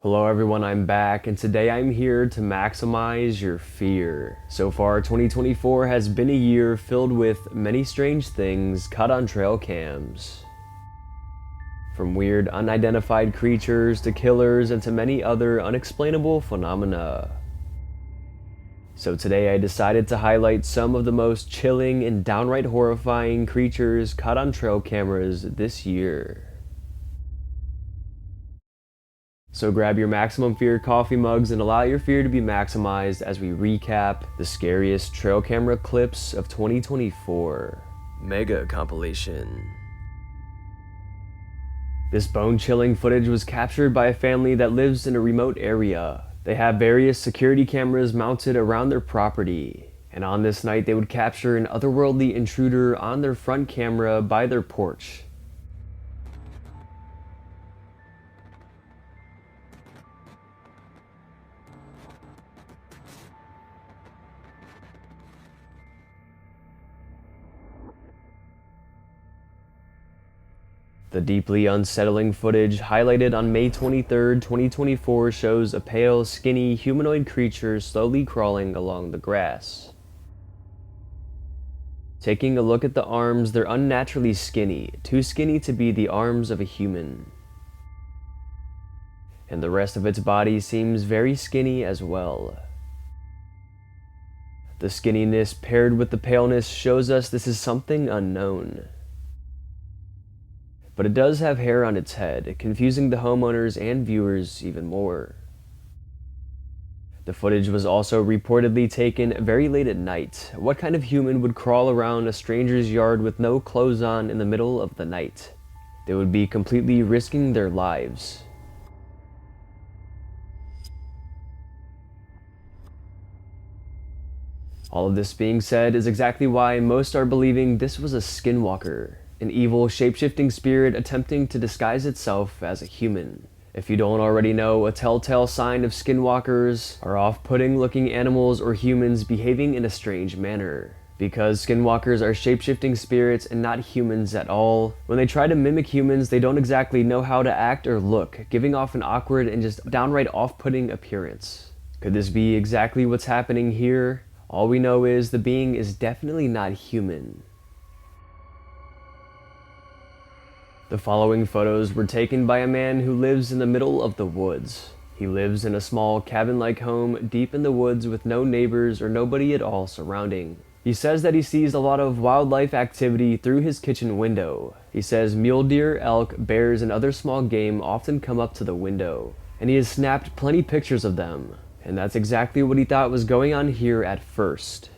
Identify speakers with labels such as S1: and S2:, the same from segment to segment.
S1: Hello everyone, I'm back, and today I'm here to maximize your fear. So far, 2024 has been a year filled with many strange things caught on trail cams. From weird unidentified creatures to killers and to many other unexplainable phenomena. So today I decided to highlight some of the most chilling and downright horrifying creatures caught on trail cameras this year. So grab your maximum fear coffee mugs and allow your fear to be maximized as we recap the scariest trail camera clips of 2024. Mega Compilation. This bone-chilling footage was captured by a family that lives in a remote area. They have various security cameras mounted around their property, and on this night they would capture an otherworldly intruder on their front camera by their porch. The deeply unsettling footage highlighted on May 23, 2024 shows a pale, skinny, humanoid creature slowly crawling along the grass. Taking a look at the arms, they're unnaturally skinny, too skinny to be the arms of a human. And the rest of its body seems very skinny as well. The skinniness paired with the paleness shows us this is something unknown. But it does have hair on its head, confusing the homeowners and viewers even more. The footage was also reportedly taken very late at night. What kind of human would crawl around a stranger's yard with no clothes on in the middle of the night? They would be completely risking their lives. All of this being said is exactly why most are believing this was a skinwalker. An evil, shape-shifting spirit attempting to disguise itself as a human. If you don't already know, a telltale sign of skinwalkers are off-putting looking animals or humans behaving in a strange manner. Because skinwalkers are shape-shifting spirits and not humans at all, when they try to mimic humans, they don't exactly know how to act or look, giving off an awkward and just downright off-putting appearance. Could this be exactly what's happening here? All we know is the being is definitely not human. The following photos were taken by a man who lives in the middle of the woods. He lives in a small cabin-like home deep in the woods with no neighbors or nobody at all surrounding. He says that he sees a lot of wildlife activity through his kitchen window. He says mule deer, elk, bears, and other small game often come up to the window, and he has snapped plenty pictures of them. And that's exactly what he thought was going on here at first.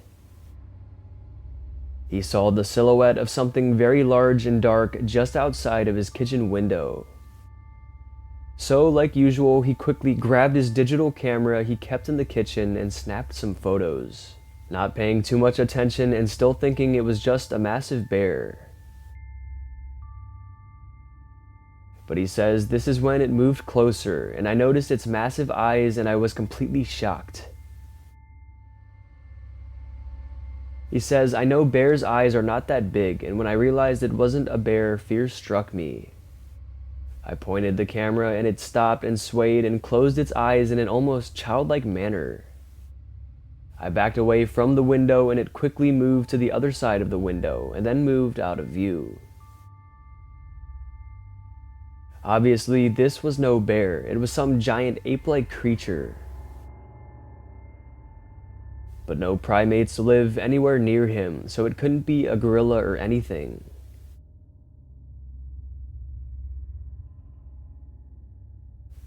S1: He saw the silhouette of something very large and dark just outside of his kitchen window. So, like usual, he quickly grabbed his digital camera he kept in the kitchen and snapped some photos, not paying too much attention and still thinking it was just a massive bear. But he says this is when it moved closer, and I noticed its massive eyes and I was completely shocked. He says, I know bears' eyes are not that big, and when I realized it wasn't a bear, fear struck me. I pointed the camera and it stopped and swayed and closed its eyes in an almost childlike manner. I backed away from the window and it quickly moved to the other side of the window and then moved out of view. Obviously, this was no bear. It was some giant ape-like creature. But no primates live anywhere near him, so it couldn't be a gorilla or anything.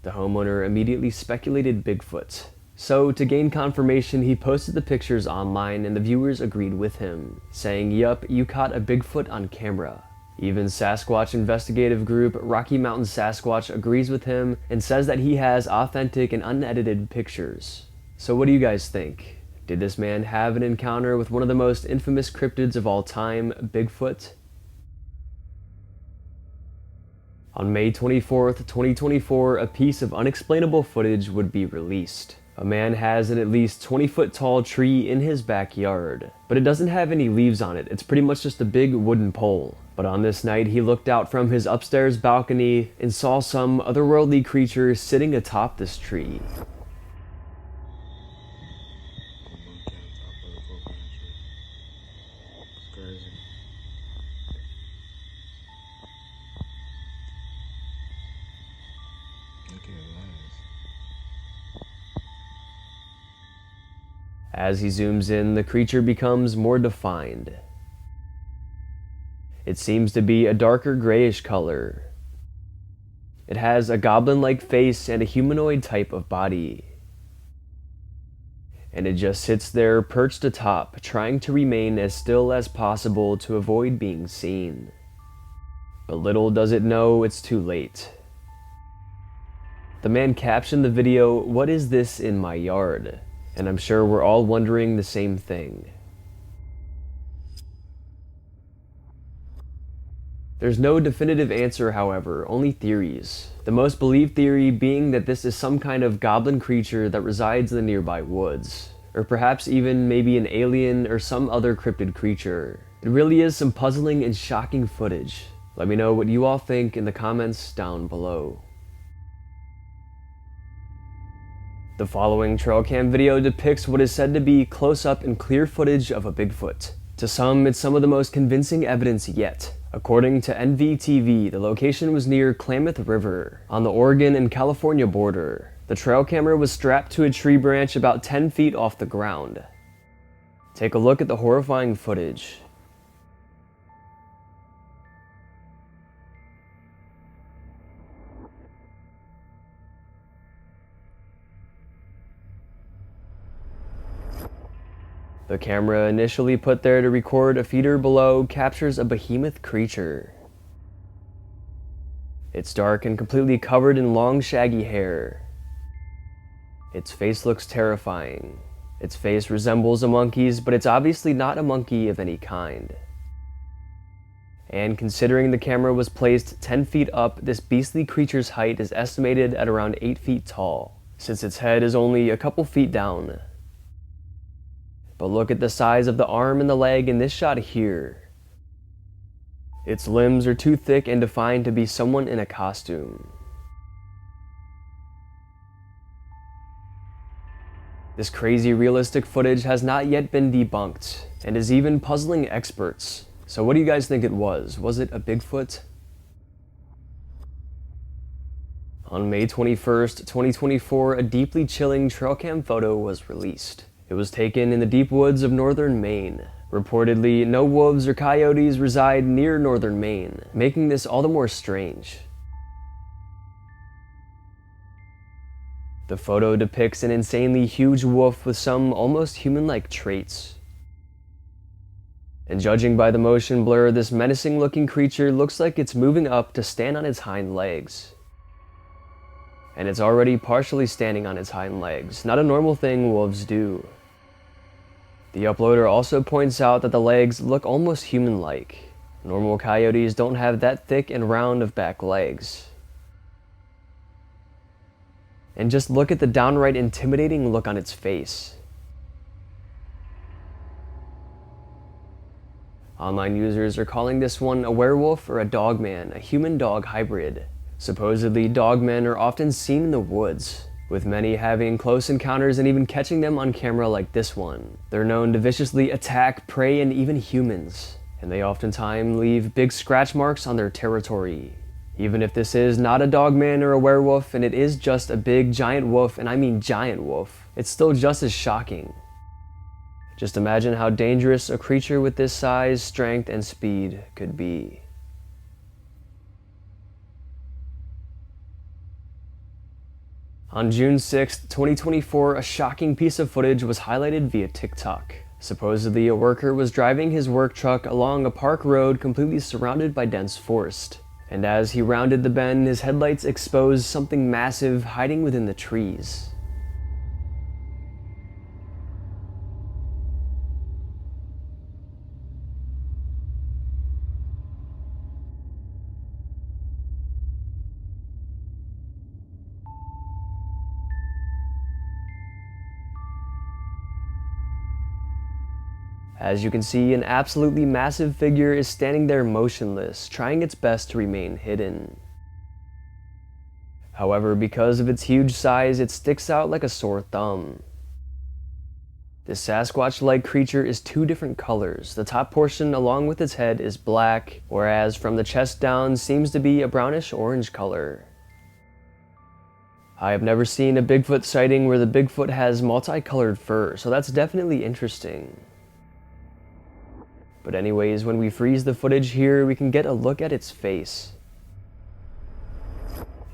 S1: The homeowner immediately speculated Bigfoot. So, to gain confirmation, he posted the pictures online and the viewers agreed with him, saying, "Yup, you caught a Bigfoot on camera." Even Sasquatch investigative group Rocky Mountain Sasquatch agrees with him and says that he has authentic and unedited pictures. So what do you guys think? Did this man have an encounter with one of the most infamous cryptids of all time, Bigfoot? On May 24th, 2024, a piece of unexplainable footage would be released. A man has an at least 20-foot tall tree in his backyard, but it doesn't have any leaves on it. It's pretty much just a big wooden pole. But on this night, he looked out from his upstairs balcony and saw some otherworldly creature sitting atop this tree. As he zooms in, the creature becomes more defined. It seems to be a darker grayish color. It has a goblin-like face and a humanoid type of body. And it just sits there perched atop, trying to remain as still as possible to avoid being seen. But little does it know it's too late. The man captioned the video, "What is this in my yard?" And I'm sure we're all wondering the same thing. There's no definitive answer, however, only theories. The most believed theory being that this is some kind of goblin creature that resides in the nearby woods. Or perhaps even maybe an alien or some other cryptid creature. It really is some puzzling and shocking footage. Let me know what you all think in the comments down below. The following trail cam video depicts what is said to be close-up and clear footage of a Bigfoot. To some, it's some of the most convincing evidence yet. According to NVTV, the location was near Klamath River, on the Oregon and California border. The trail camera was strapped to a tree branch about 10 feet off the ground. Take a look at the horrifying footage. The camera initially put there to record a feeder below captures a behemoth creature. It's dark and completely covered in long shaggy hair. Its face looks terrifying. Its face resembles a monkey's, but it's obviously not a monkey of any kind. And considering the camera was placed 10 feet up, this beastly creature's height is estimated at around 8 feet tall, since its head is only a couple feet down. But look at the size of the arm and the leg in this shot here. Its limbs are too thick and defined to be someone in a costume. This crazy realistic footage has not yet been debunked, and is even puzzling experts. So what do you guys think it was? Was it a Bigfoot? On May 21st, 2024, a deeply chilling trail cam photo was released. It was taken in the deep woods of northern Maine. Reportedly, no wolves or coyotes reside near northern Maine, making this all the more strange. The photo depicts an insanely huge wolf with some almost human-like traits. And judging by the motion blur, this menacing-looking creature looks like it's moving up to stand on its hind legs. And it's already partially standing on its hind legs, not a normal thing wolves do. The uploader also points out that the legs look almost human-like. Normal coyotes don't have that thick and round of back legs. And just look at the downright intimidating look on its face. Online users are calling this one a werewolf or a dogman, a human-dog hybrid. Supposedly, dogmen are often seen in the woods, with many having close encounters and even catching them on camera like this one. They're known to viciously attack prey and even humans, and they oftentimes leave big scratch marks on their territory. Even if this is not a dogman or a werewolf, and it is just a big giant wolf, and I mean giant wolf, it's still just as shocking. Just imagine how dangerous a creature with this size, strength, and speed could be. On June 6, 2024, a shocking piece of footage was highlighted via TikTok. Supposedly, a worker was driving his work truck along a park road completely surrounded by dense forest. And as he rounded the bend, his headlights exposed something massive hiding within the trees. As you can see, an absolutely massive figure is standing there motionless, trying its best to remain hidden. However, because of its huge size, it sticks out like a sore thumb. This Sasquatch-like creature is two different colors. The top portion along with its head is black, whereas from the chest down seems to be a brownish-orange color. I have never seen a Bigfoot sighting where the Bigfoot has multicolored fur, so that's definitely interesting. But anyways, when we freeze the footage here, we can get a look at its face.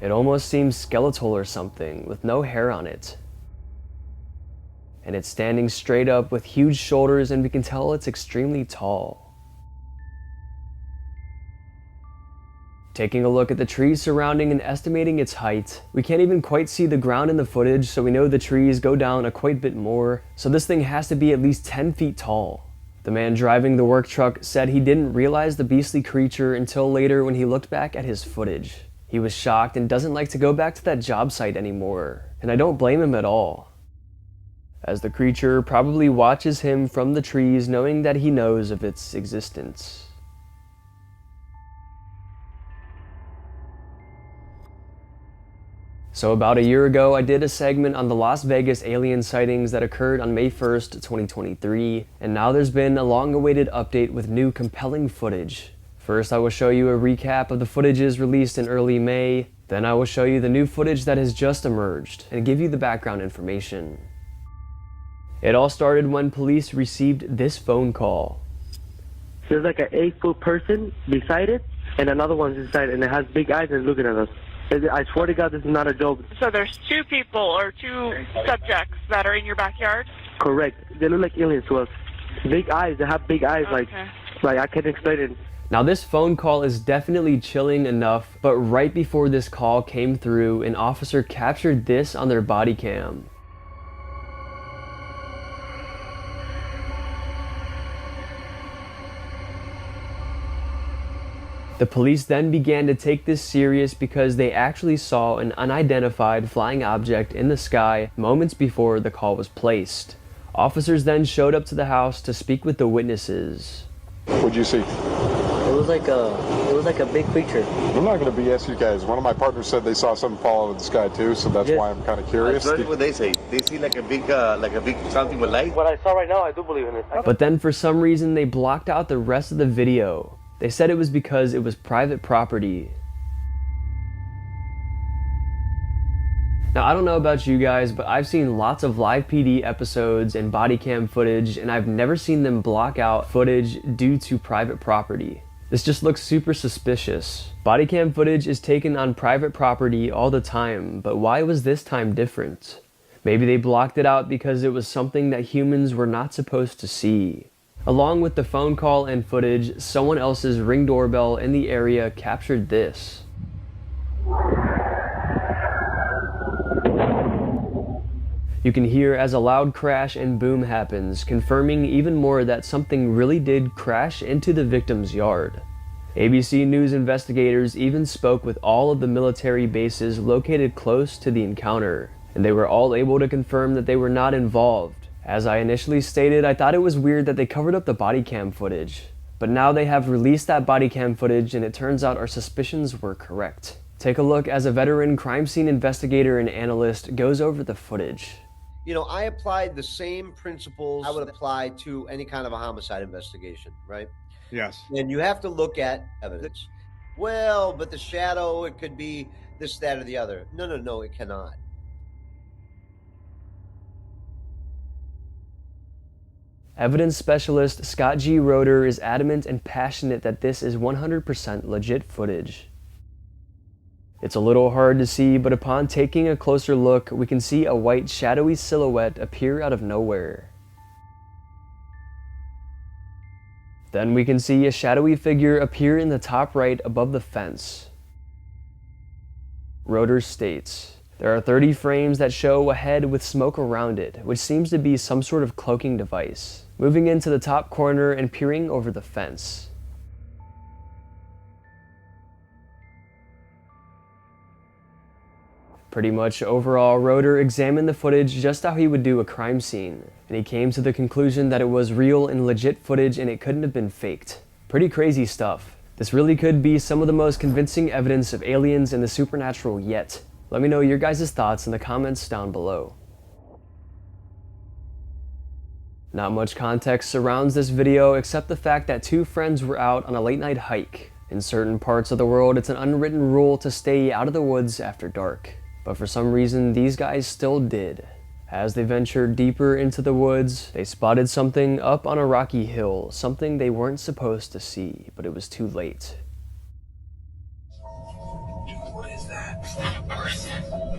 S1: It almost seems skeletal or something, with no hair on it. And it's standing straight up with huge shoulders, and we can tell it's extremely tall. Taking a look at the trees surrounding and estimating its height, we can't even quite see the ground in the footage, so we know the trees go down a quite bit more, so this thing has to be at least 10 feet tall. The man driving the work truck said he didn't realize the beastly creature until later when he looked back at his footage. He was shocked and doesn't like to go back to that job site anymore, and I don't blame him at all, as the creature probably watches him from the trees knowing that he knows of its existence. So about a year ago, I did a segment on the Las Vegas alien sightings that occurred on May 1st, 2023, and now there's been a long-awaited update with new compelling footage. First, I will show you a recap of the footages released in early May, then I will show you the new footage that has just emerged, and give you the background information. It all started when police received this phone call.
S2: There's like an 8-foot person beside it, and another one's inside, and it has big eyes and looking at us. I swear to God, this is not a joke.
S3: So there's two people or two subjects that are in your backyard?
S2: Correct. They look like aliens to us. Big eyes. They have big eyes.
S3: Okay.
S2: Like I can't explain it.
S1: Now this phone call is definitely chilling enough, but right before this call came through, an officer captured this on their body cam. The police then began to take this serious because they actually saw an unidentified flying object in the sky moments before the call was placed. Officers then showed up to the house to speak with the witnesses.
S4: What'd you see?
S2: It was like a big creature.
S4: I'm not going to BS you guys. One of my partners said they saw something fall out of the sky too, so that's why I'm kind of curious.
S5: That's what they say. They see like a big something with light.
S2: What I saw right now, I do believe in it.
S1: But then for some reason they blocked out the rest of the video. They said it was because it was private property. Now I don't know about you guys, but I've seen lots of live PD episodes and body cam footage, and I've never seen them block out footage due to private property. This just looks super suspicious. Body cam footage is taken on private property all the time, but why was this time different? Maybe they blocked it out because it was something that humans were not supposed to see. Along with the phone call and footage, someone else's Ring doorbell in the area captured this. You can hear as a loud crash and boom happens, confirming even more that something really did crash into the victim's yard. ABC News investigators even spoke with all of the military bases located close to the encounter, and they were all able to confirm that they were not involved. As I initially stated, I thought it was weird that they covered up the body cam footage, but now they have released that body cam footage and it turns out our suspicions were correct. Take a look as a veteran crime scene investigator and analyst goes over the footage.
S6: You know, I applied the same principles I would apply to any kind of a homicide investigation, right?
S4: Yes.
S6: And you have to look at evidence. Well, but the shadow, it could be this, that, or the other. No, it cannot.
S1: Evidence specialist Scott G. Roeder is adamant and passionate that this is 100% legit footage. It's a little hard to see, but upon taking a closer look, we can see a white shadowy silhouette appear out of nowhere. Then we can see a shadowy figure appear in the top right above the fence. Roeder states, there are 30 frames that show a head with smoke around it, which seems to be some sort of cloaking device, moving into the top corner and peering over the fence. Pretty much overall, Roeder examined the footage just how he would do a crime scene, and he came to the conclusion that it was real and legit footage and it couldn't have been faked. Pretty crazy stuff. This really could be some of the most convincing evidence of aliens and the supernatural yet. Let me know your guys' thoughts in the comments down below. Not much context surrounds this video except the fact that two friends were out on a late night hike. In certain parts of the world, it's an unwritten rule to stay out of the woods after dark. But for some reason, these guys still did. As they ventured deeper into the woods, they spotted something up on a rocky hill, something they weren't supposed to see, but it was too late.
S7: What is that? Is that a person?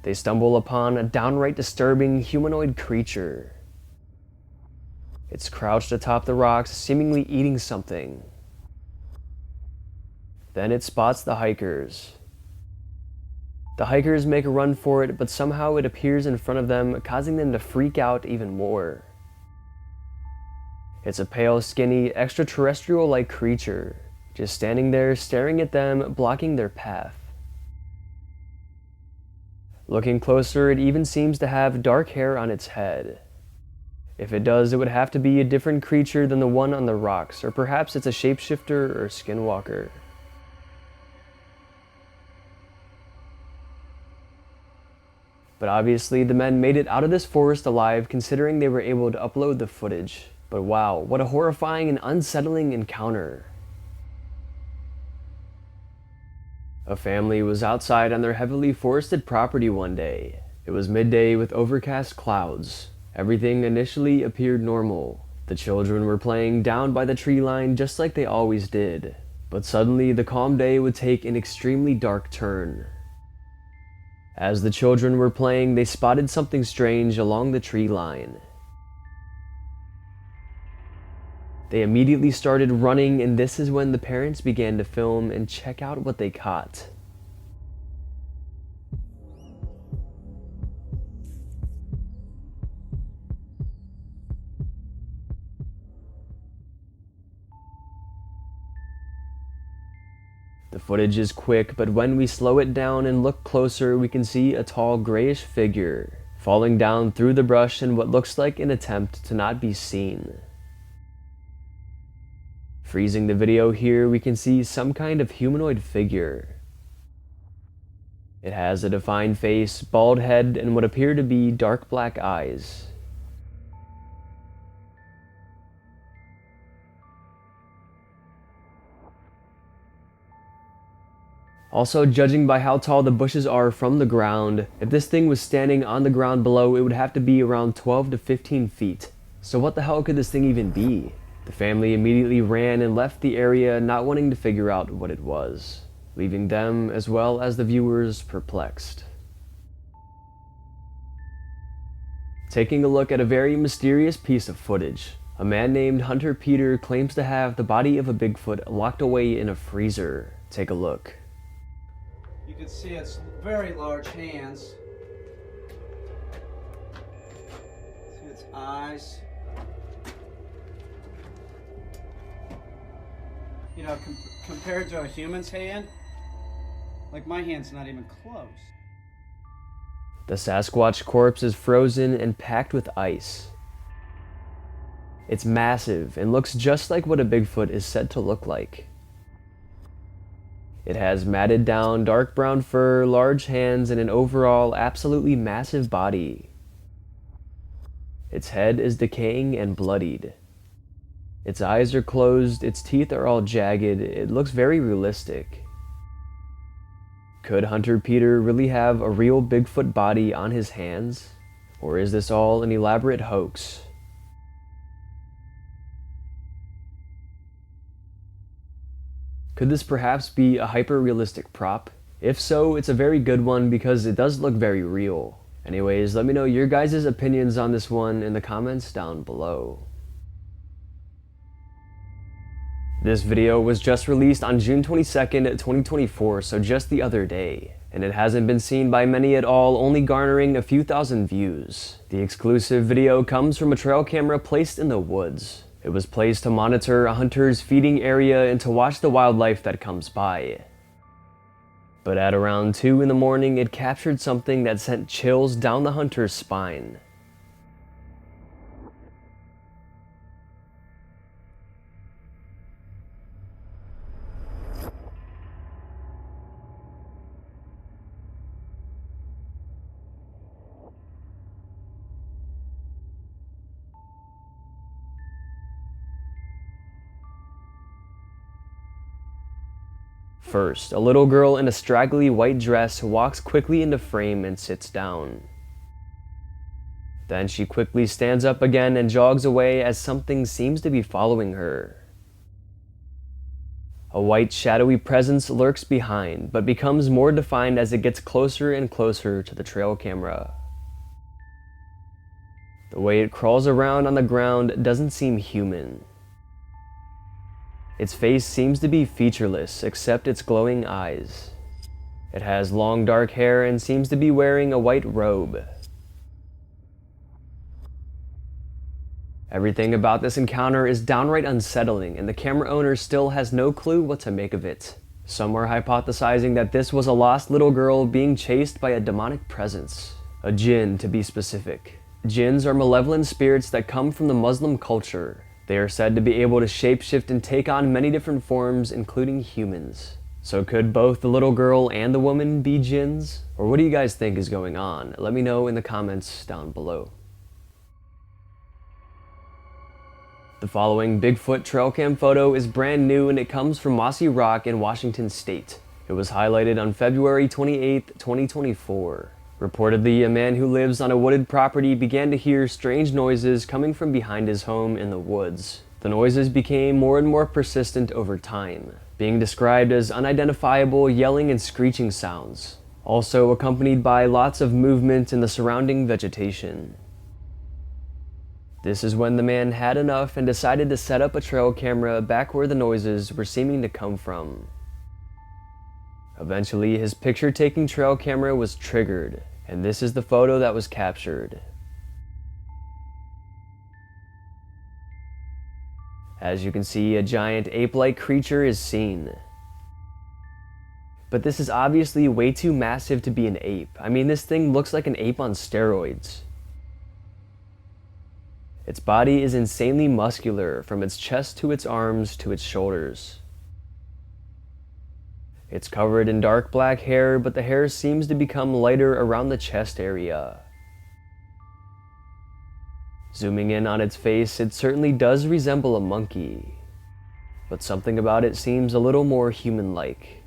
S1: They stumble upon a downright disturbing humanoid creature. It's crouched atop the rocks, seemingly eating something. Then it spots the hikers. The hikers make a run for it, but somehow it appears in front of them, causing them to freak out even more. It's a pale, skinny, extraterrestrial-like creature, just standing there staring at them, blocking their path. Looking closer, it even seems to have dark hair on its head. If it does, it would have to be a different creature than the one on the rocks, or perhaps it's a shapeshifter or skinwalker. But obviously, the men made it out of this forest alive, considering they were able to upload the footage. But wow, what a horrifying and unsettling encounter. A family was outside on their heavily forested property one day. It was midday with overcast clouds. Everything initially appeared normal. The children were playing down by the tree line just like they always did. But suddenly the calm day would take an extremely dark turn. As the children were playing, they spotted something strange along the tree line. They immediately started running, and this is when the parents began to film and check out what they caught. The footage is quick, but when we slow it down and look closer, we can see a tall grayish figure falling down through the brush in what looks like an attempt to not be seen. Freezing the video here, we can see some kind of humanoid figure. It has a defined face, bald head, and what appear to be dark black eyes. Also, judging by how tall the bushes are from the ground, if this thing was standing on the ground below, it would have to be around 12 to 15 feet. So what the hell could this thing even be? The family immediately ran and left the area, not wanting to figure out what it was, leaving them as well as the viewers perplexed. Taking a look at a very mysterious piece of footage, a man named Hunter Peter claims to have the body of a Bigfoot locked away in a freezer. Take a look.
S8: You can see its very large hands. See its eyes. You know, compared to a human's hand, like my hand's not even close.
S1: The Sasquatch corpse is frozen and packed with ice. It's massive and looks just like what a Bigfoot is said to look like. It has matted down dark brown fur, large hands, and an overall absolutely massive body. Its head is decaying and bloodied. Its eyes are closed, its teeth are all jagged, it looks very realistic. Could Hunter Peter really have a real Bigfoot body on his hands? Or is this all an elaborate hoax? Could this perhaps be a hyper-realistic prop? If so, it's a very good one because it does look very real. Anyways, let me know your guys' opinions on this one in the comments down below. This video was just released on June 22nd, 2024, so just the other day, and it hasn't been seen by many at all, only garnering a few thousand views. The exclusive video comes from a trail camera placed in the woods. It was placed to monitor a hunter's feeding area and to watch the wildlife that comes by. But at around 2 in the morning, it captured something that sent chills down the hunter's spine. First, a little girl in a straggly white dress walks quickly into frame and sits down. Then she quickly stands up again and jogs away as something seems to be following her. A white shadowy presence lurks behind, but becomes more defined as it gets closer and closer to the trail camera. The way it crawls around on the ground doesn't seem human. Its face seems to be featureless except its glowing eyes. It has long dark hair and seems to be wearing a white robe. Everything about this encounter is downright unsettling, and the camera owner still has no clue what to make of it. Some are hypothesizing that this was a lost little girl being chased by a demonic presence. A jinn, to be specific. Jinns are malevolent spirits that come from the Muslim culture. They are said to be able to shapeshift and take on many different forms, including humans. So could both the little girl and the woman be jinns? Or what do you guys think is going on? Let me know in the comments down below. The following Bigfoot trail cam photo is brand new and it comes from Mossy Rock in Washington State. It was highlighted on February 28, 2024. Reportedly, a man who lives on a wooded property began to hear strange noises coming from behind his home in the woods. The noises became more and more persistent over time, being described as unidentifiable yelling and screeching sounds, also accompanied by lots of movement in the surrounding vegetation. This is when the man had enough and decided to set up a trail camera back where the noises were seeming to come from. Eventually, his picture-taking trail camera was triggered, and this is the photo that was captured. As you can see, a giant ape-like creature is seen. But this is obviously way too massive to be an ape. I mean, this thing looks like an ape on steroids. Its body is insanely muscular, from its chest to its arms to its shoulders. It's covered in dark black hair, but the hair seems to become lighter around the chest area. Zooming in on its face, it certainly does resemble a monkey, but something about it seems a little more human-like.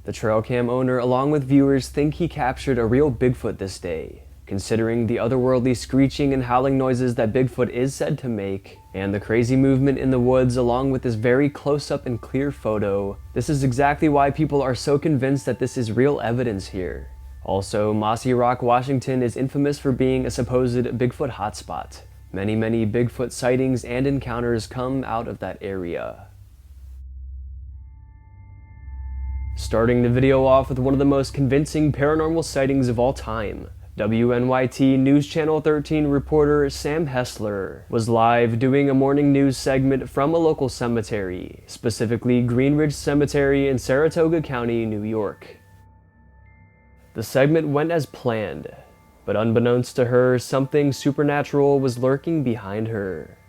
S1: The trail cam owner, along with viewers, think he captured a real Bigfoot this day, considering the otherworldly screeching and howling noises that Bigfoot is said to make, and the crazy movement in the woods along with this very close-up and clear photo. This is exactly why people are so convinced that this is real evidence here. Also, Mossy Rock, Washington is infamous for being a supposed Bigfoot hotspot. Many Bigfoot sightings and encounters come out of that area. Starting the video off with one of the most convincing paranormal sightings of all time, WNYT News Channel 13 reporter Sam Hessler was live doing a morning news segment from a local cemetery, specifically Greenridge Cemetery in Saratoga County, New York. The segment went as planned, but unbeknownst to her, something supernatural was lurking behind her.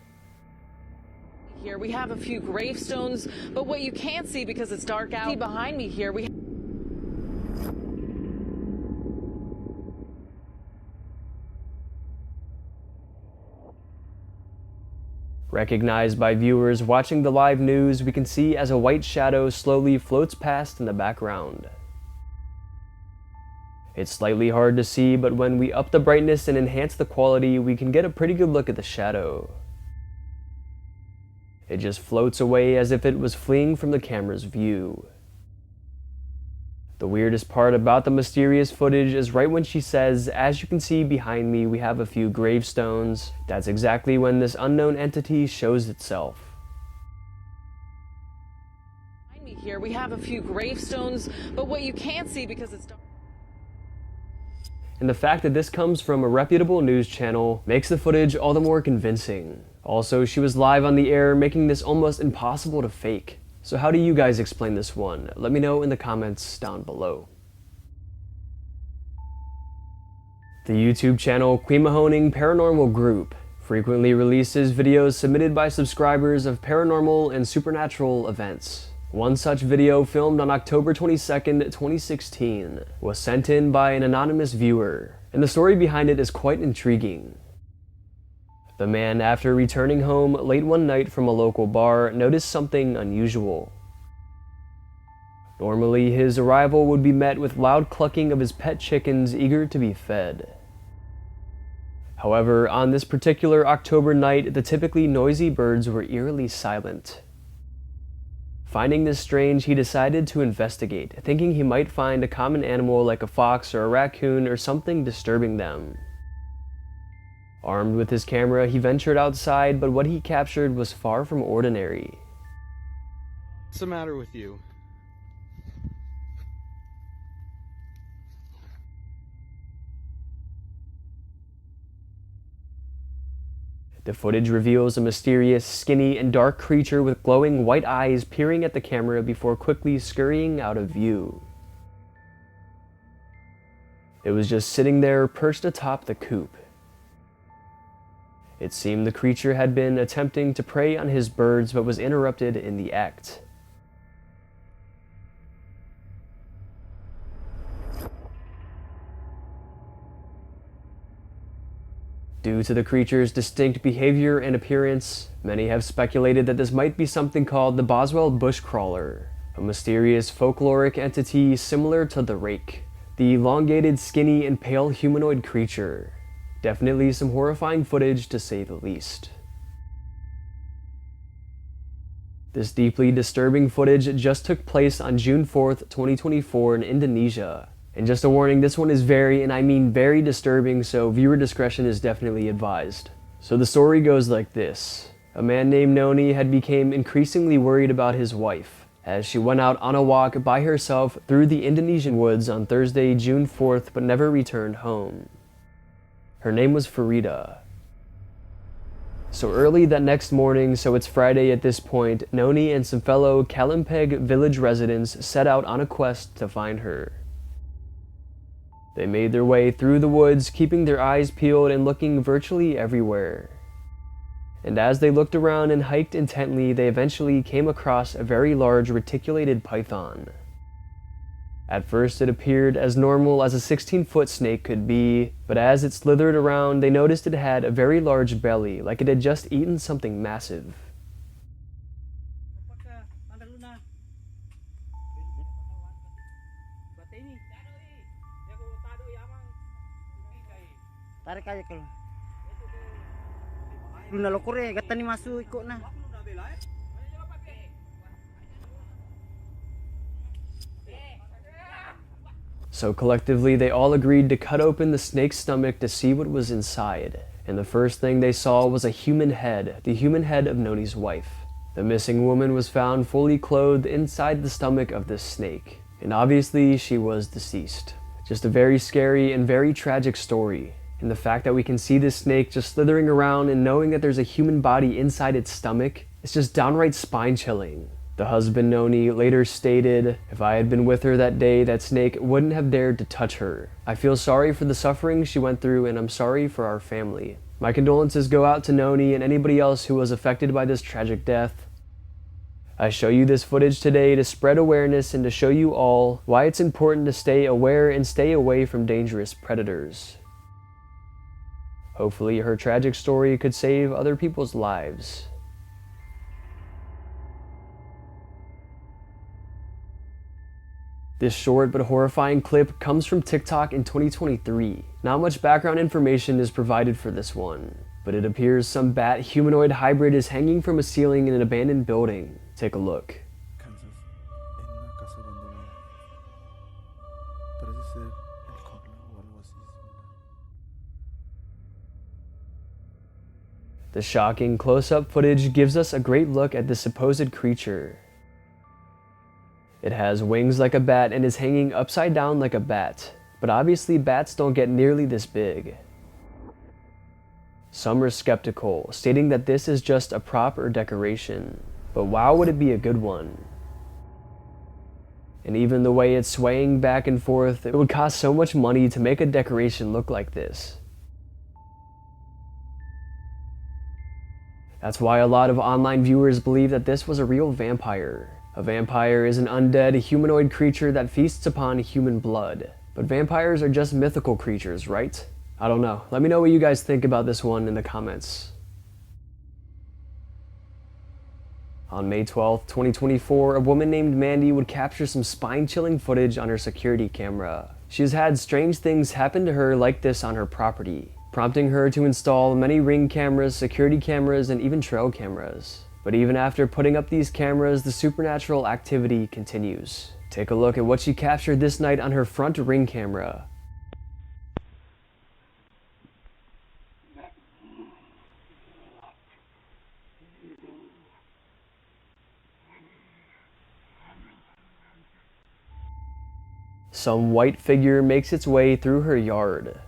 S9: Here we have a few gravestones, but what you can't see because it's dark out behind me here, we
S1: Recognized by viewers watching the live news, we can see as a white shadow slowly floats past in the background. It's slightly hard to see, but when we up the brightness and enhance the quality, we can get a pretty good look at the shadow. It just floats away as if it was fleeing from the camera's view. The weirdest part about the mysterious footage is right when she says, "As you can see behind me, we have a few gravestones." That's exactly when this unknown entity shows itself.
S9: Behind me here, we have a few gravestones, but what you can't see because it's dark.
S1: And the fact that this comes from a reputable news channel makes the footage all the more convincing. Also, she was live on the air, making this almost impossible to fake. So how do you guys explain this one? Let me know in the comments down below. The YouTube channel Quimahoning Paranormal Group frequently releases videos submitted by subscribers of paranormal and supernatural events. One such video, filmed on October 22nd, 2016, was sent in by an anonymous viewer, and the story behind it is quite intriguing. The man, after returning home late one night from a local bar, noticed something unusual. Normally, his arrival would be met with loud clucking of his pet chickens eager to be fed. However, on this particular October night, the typically noisy birds were eerily silent. Finding this strange, he decided to investigate, thinking he might find a common animal like a fox or a raccoon or something disturbing them. Armed with his camera, he ventured outside, but what he captured was far from ordinary.
S10: What's the matter with you?
S1: The footage reveals a mysterious, skinny, and dark creature with glowing white eyes peering at the camera before quickly scurrying out of view. It was just sitting there, perched atop the coop. It seemed the creature had been attempting to prey on his birds but was interrupted in the act. Due to the creature's distinct behavior and appearance, many have speculated that this might be something called the Boswell bushcrawler, a mysterious folkloric entity similar to the rake. The elongated, skinny, and pale humanoid creature. Definitely some horrifying footage to say the least. This deeply disturbing footage just took place on June 4th, 2024 in Indonesia. And just a warning, this one is very, and I mean very disturbing, so viewer discretion is definitely advised. So the story goes like this. A man named Noni had become increasingly worried about his wife, as she went out on a walk by herself through the Indonesian woods on Thursday, June 4th, but never returned home. Her name was Farida. So early that next morning, so it's Friday at this point, Noni and some fellow Kalimpeg village residents set out on a quest to find her. They made their way through the woods, keeping their eyes peeled and looking virtually everywhere. And as they looked around and hiked intently, they eventually came across a very large reticulated python. At first it appeared as normal as a 16-foot snake could be, but as it slithered around, they noticed it had a very large belly, like it had just eaten something massive. So collectively, they all agreed to cut open the snake's stomach to see what was inside. And the first thing they saw was a human head, the human head of Noni's wife. The missing woman was found fully clothed inside the stomach of this snake. And obviously, she was deceased. Just a very scary and very tragic story. And the fact that we can see this snake just slithering around and knowing that there's a human body inside its stomach, it's just downright spine-chilling. The husband, Noni, later stated, "If I had been with her that day, that snake wouldn't have dared to touch her. I feel sorry for the suffering she went through, and I'm sorry for our family. My condolences go out to Noni and anybody else who was affected by this tragic death. I show you this footage today to spread awareness and to show you all why it's important to stay aware and stay away from dangerous predators." Hopefully her tragic story could save other people's lives. This short but horrifying clip comes from TikTok in 2023. Not much background information is provided for this one, but it appears some bat humanoid hybrid is hanging from a ceiling in an abandoned building. Take a look. The shocking close-up footage gives us a great look at this supposed creature. It has wings like a bat and is hanging upside down like a bat, but obviously bats don't get nearly this big. Some are skeptical, stating that this is just a prop or decoration, but wow, would it be a good one. And even the way it's swaying back and forth, it would cost so much money to make a decoration look like this. That's why a lot of online viewers believe that this was a real vampire. A vampire is an undead humanoid creature that feasts upon human blood. But vampires are just mythical creatures, right? I don't know. Let me know what you guys think about this one in the comments. On May 12th, 2024, a woman named Mandy would capture some spine-chilling footage on her security camera. She has had strange things happen to her like this on her property, prompting her to install many ring cameras, security cameras, and even trail cameras. But even after putting up these cameras, the supernatural activity continues. Take a look at what she captured this night on her front ring camera. Some white figure makes its way through her yard.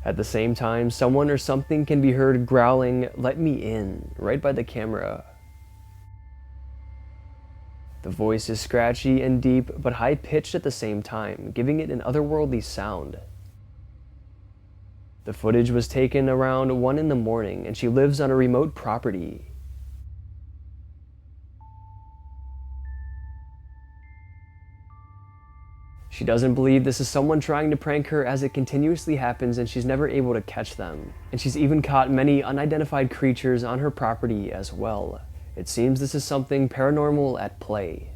S1: At the same time, someone or something can be heard growling, "Let me in," right by the camera. The voice is scratchy and deep, but high-pitched at the same time, giving it an otherworldly sound. The footage was taken around 1 in the morning, and she lives on a remote property. She doesn't believe this is someone trying to prank her, as it continuously happens and she's never able to catch them. And she's even caught many unidentified creatures on her property as well. It seems this is something paranormal at play.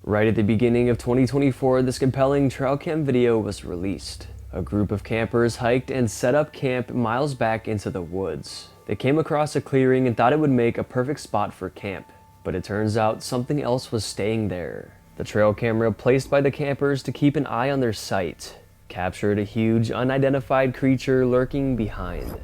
S1: Right at the beginning of 2024, this compelling trail cam video was released. A group of campers hiked and set up camp miles back into the woods. They came across a clearing and thought it would make a perfect spot for camp. But it turns out something else was staying there. The trail camera placed by the campers to keep an eye on their site captured a huge unidentified creature lurking behind.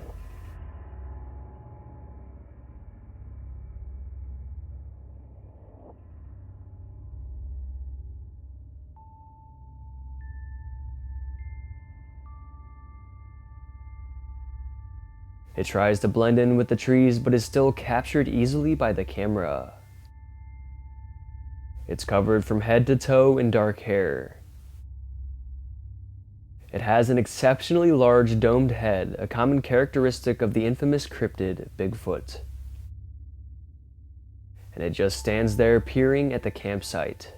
S1: It tries to blend in with the trees, but is still captured easily by the camera. It's covered from head to toe in dark hair. It has an exceptionally large domed head, a common characteristic of the infamous cryptid Bigfoot. And it just stands there peering at the campsite.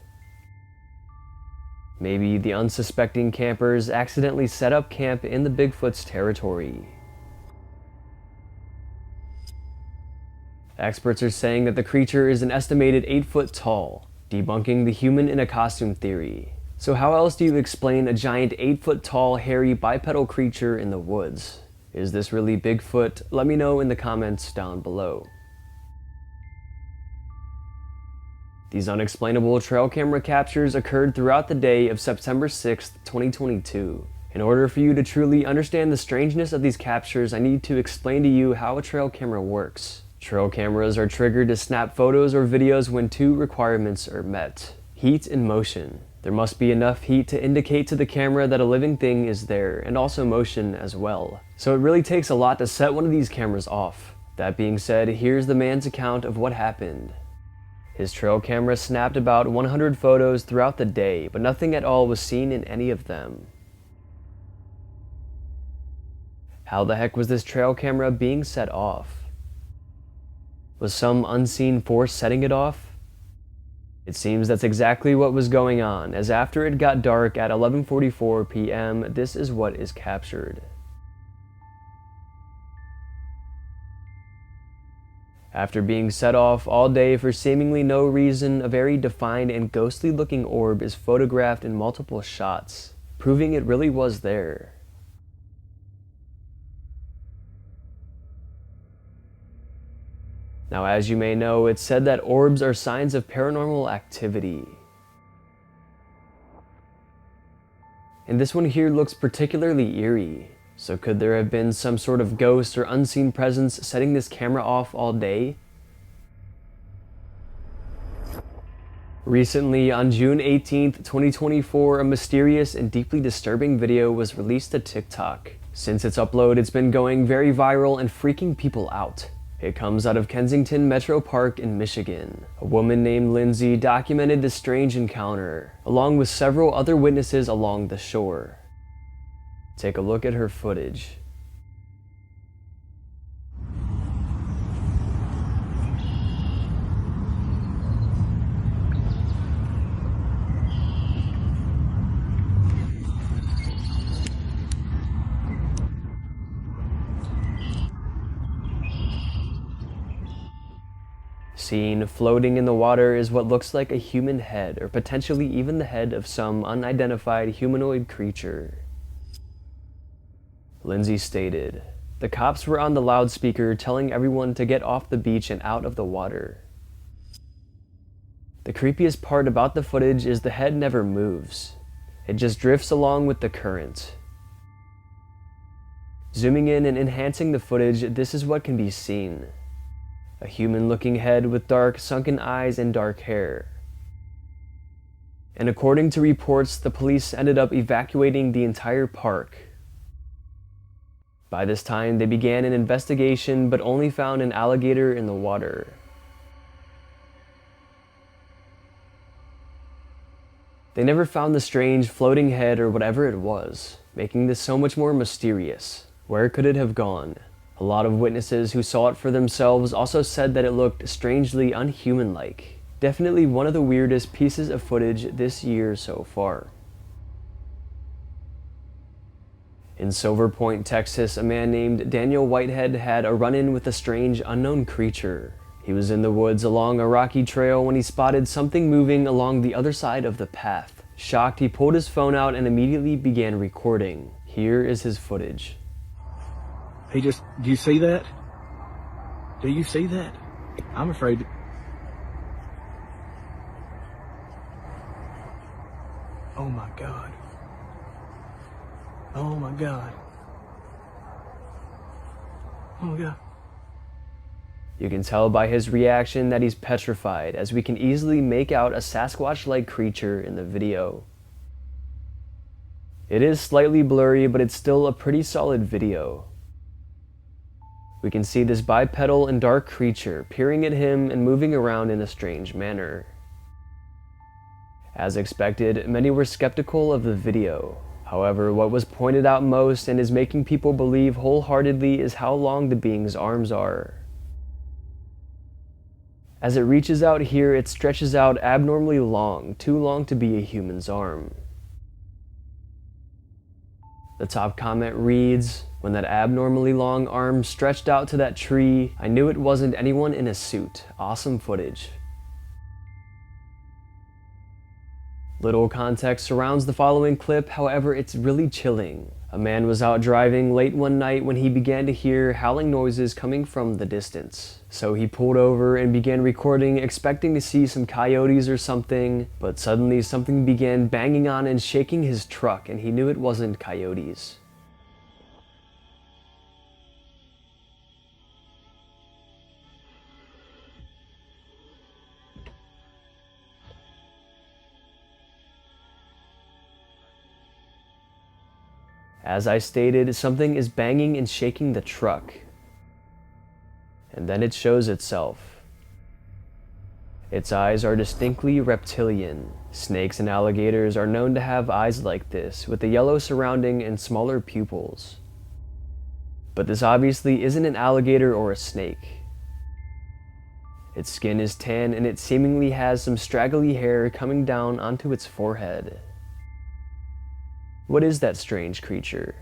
S1: Maybe the unsuspecting campers accidentally set up camp in the Bigfoot's territory. Experts are saying that the creature is an estimated 8 foot tall, debunking the human in a costume theory. So how else do you explain a giant 8 foot tall hairy bipedal creature in the woods? Is this really Bigfoot? Let me know in the comments down below. These unexplainable trail camera captures occurred throughout the day of September 6th, 2022. In order for you to truly understand the strangeness of these captures, I need to explain to you how a trail camera works. Trail cameras are triggered to snap photos or videos when 2 requirements are met: heat and motion. There must be enough heat to indicate to the camera that a living thing is there, and also motion as well. So it really takes a lot to set one of these cameras off. That being said, here's the man's account of what happened. His trail camera snapped about 100 photos throughout the day, but nothing at all was seen in any of them. How the heck was this trail camera being set off? Was some unseen force setting it off? It seems that's exactly what was going on, as after it got dark at 11:44 p.m., this is what is captured. After being set off all day for seemingly no reason, a very defined and ghostly looking orb is photographed in multiple shots, proving it really was there. Now, as you may know, it's said that orbs are signs of paranormal activity. And this one here looks particularly eerie. So could there have been some sort of ghost or unseen presence setting this camera off all day? Recently, on June 18th, 2024, a mysterious and deeply disturbing video was released to TikTok. Since its upload, it's been going very viral and freaking people out. It comes out of Kensington Metro Park in Michigan. A woman named Lindsay documented this strange encounter, along with several other witnesses along the shore. Take a look at her footage. Seen floating in the water is what looks like a human head, or potentially even the head of some unidentified humanoid creature. Lindsay stated, "The cops were on the loudspeaker telling everyone to get off the beach and out of the water. The creepiest part about the footage is the head never moves. It just drifts along with the current." Zooming in and enhancing the footage, this is what can be seen. A human-looking head with dark, sunken eyes and dark hair. And according to reports, the police ended up evacuating the entire park. By this time, they began an investigation, but only found an alligator in the water. They never found the strange floating head or whatever it was, making this so much more mysterious. Where could it have gone? A lot of witnesses who saw it for themselves also said that it looked strangely unhuman-like. Definitely one of the weirdest pieces of footage this year so far. In Silver Point, Texas, a man named Daniel Whitehead had a run-in with a strange unknown creature. He was in the woods along a rocky trail when he spotted something moving along the other side of the path. Shocked, he pulled his phone out and immediately began recording. Here is his footage.
S11: Do you see that? Do you see that? I'm afraid. Oh my God. Oh my God. Oh my God.
S1: You can tell by his reaction that he's petrified, as we can easily make out a Sasquatch-like creature in the video. It is slightly blurry, but it's still a pretty solid video. We can see this bipedal and dark creature peering at him and moving around in a strange manner. As expected, many were skeptical of the video. However, what was pointed out most and is making people believe wholeheartedly is how long the being's arms are. As it reaches out here, it stretches out abnormally long, too long to be a human's arm. The top comment reads, "When that abnormally long arm stretched out to that tree, I knew it wasn't anyone in a suit. Awesome footage." Little context surrounds the following clip, however, it's really chilling. A man was out driving late one night when he began to hear howling noises coming from the distance. So he pulled over and began recording, expecting to see some coyotes or something, but suddenly something began banging on and shaking his truck, and he knew it wasn't coyotes. As I stated, something is banging and shaking the truck. And then it shows itself. Its eyes are distinctly reptilian. Snakes and alligators are known to have eyes like this, with the yellow surrounding and smaller pupils. But this obviously isn't an alligator or a snake. Its skin is tan and it seemingly has some straggly hair coming down onto its forehead. What is that strange creature?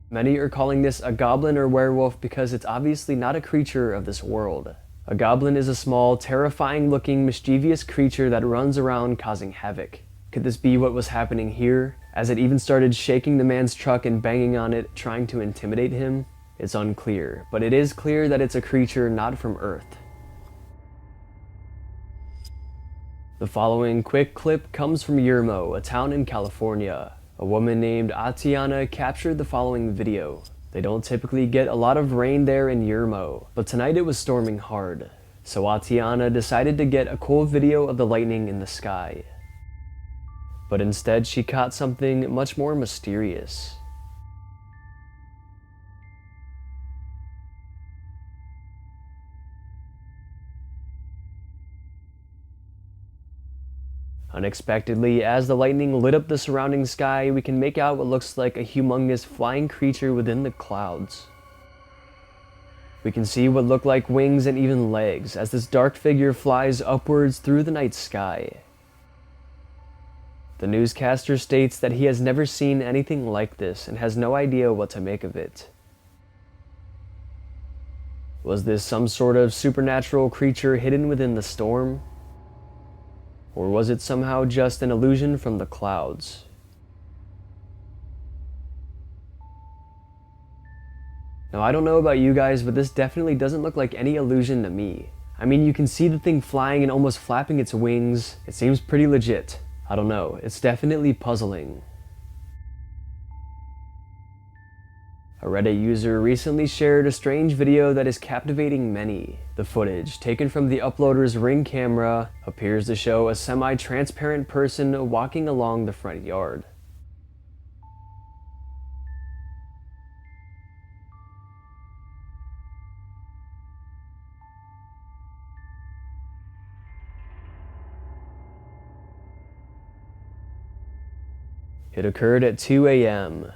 S1: Many are calling this a goblin or werewolf because it's obviously not a creature of this world. A goblin is a small, terrifying-looking, mischievous creature that runs around causing havoc. Could this be what was happening here, as it even started shaking the man's truck and banging on it, trying to intimidate him? It's unclear, but it is clear that it's a creature not from Earth. The following quick clip comes from Yermo, a town in California. A woman named Atiana captured the following video. They don't typically get a lot of rain there in Yermo, but tonight it was storming hard. So Atiana decided to get a cool video of the lightning in the sky. But instead she caught something much more mysterious. Unexpectedly, as the lightning lit up the surrounding sky, we can make out what looks like a humongous flying creature within the clouds. We can see what look like wings and even legs as this dark figure flies upwards through the night sky. The newscaster states that he has never seen anything like this and has no idea what to make of it. Was this some sort of supernatural creature hidden within the storm? Or was it somehow just an illusion from the clouds? Now, I don't know about you guys, but this definitely doesn't look like any illusion to me. I mean, you can see the thing flying and almost flapping its wings. It seems pretty legit. I don't know, it's definitely puzzling. A Reddit user recently shared a strange video that is captivating many. The footage, taken from the uploader's Ring camera, appears to show a semi-transparent person walking along the front yard. It occurred at 2 a.m.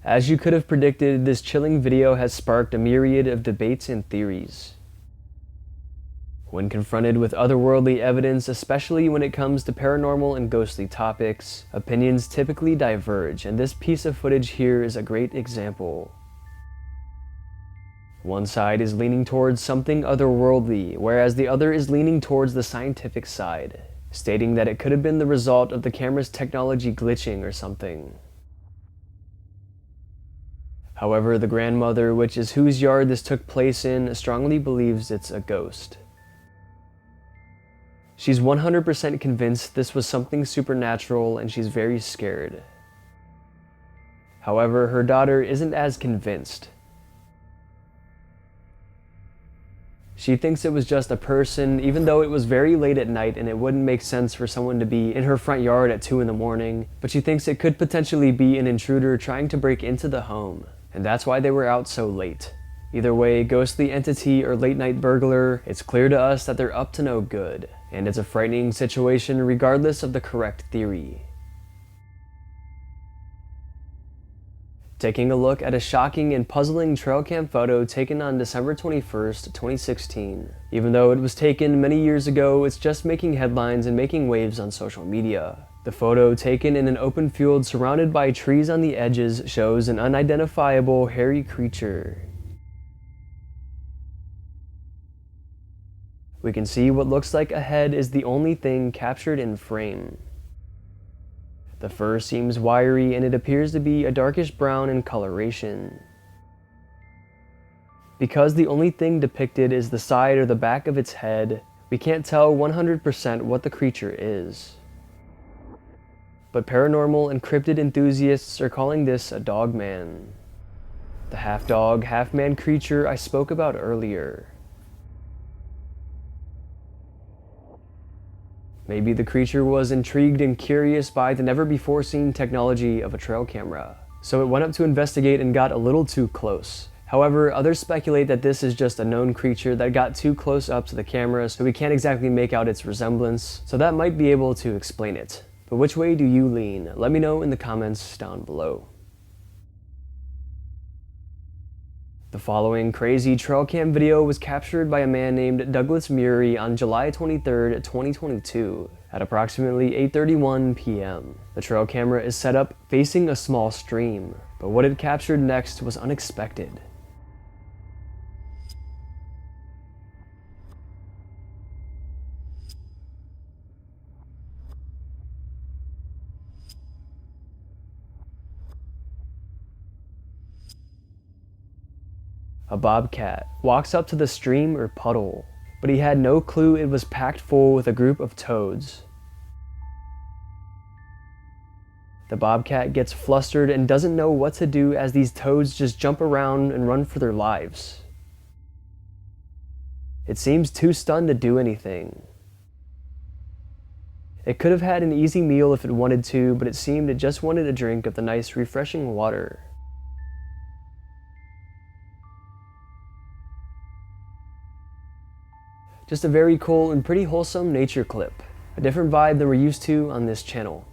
S1: As you could have predicted, this chilling video has sparked a myriad of debates and theories. When confronted with otherworldly evidence, especially when it comes to paranormal and ghostly topics, opinions typically diverge, and this piece of footage here is a great example. One side is leaning towards something otherworldly, whereas the other is leaning towards the scientific side, stating that it could have been the result of the camera's technology glitching or something. However, the grandmother, which is whose yard this took place in, strongly believes it's a ghost. She's 100% convinced this was something supernatural and she's very scared. However, her daughter isn't as convinced. She thinks it was just a person, even though it was very late at night and it wouldn't make sense for someone to be in her front yard at 2 in the morning, but she thinks it could potentially be an intruder trying to break into the home, and that's why they were out so late. Either way, ghostly entity or late night burglar, it's clear to us that they're up to no good, and it's a frightening situation regardless of the correct theory. Taking a look at a shocking and puzzling trail cam photo taken on December 21st, 2016. Even though it was taken many years ago, it's just making headlines and making waves on social media. The photo, taken in an open field surrounded by trees on the edges, shows an unidentifiable hairy creature. We can see what looks like a head is the only thing captured in frame. The fur seems wiry and it appears to be a darkish brown in coloration. Because the only thing depicted is the side or the back of its head, we can't tell 100% what the creature is. But paranormal and cryptid enthusiasts are calling this a dogman. The half-dog, half-man creature I spoke about earlier. Maybe the creature was intrigued and curious by the never-before-seen technology of a trail camera, so it went up to investigate and got a little too close. However, others speculate that this is just a known creature that got too close up to the camera, so we can't exactly make out its resemblance, so that might be able to explain it. But which way do you lean? Let me know in the comments down below. The following crazy trail cam video was captured by a man named Douglas Murray on July 23, 2022 at approximately 8:31 p.m. The trail camera is set up facing a small stream, but what it captured next was unexpected. A bobcat walks up to the stream or puddle, but he had no clue it was packed full with a group of toads. The bobcat gets flustered and doesn't know what to do as these toads just jump around and run for their lives. It seems too stunned to do anything. It could have had an easy meal if it wanted to, but it seemed it just wanted a drink of the nice, refreshing water. Just a very cool and pretty wholesome nature clip. A different vibe than we're used to on this channel.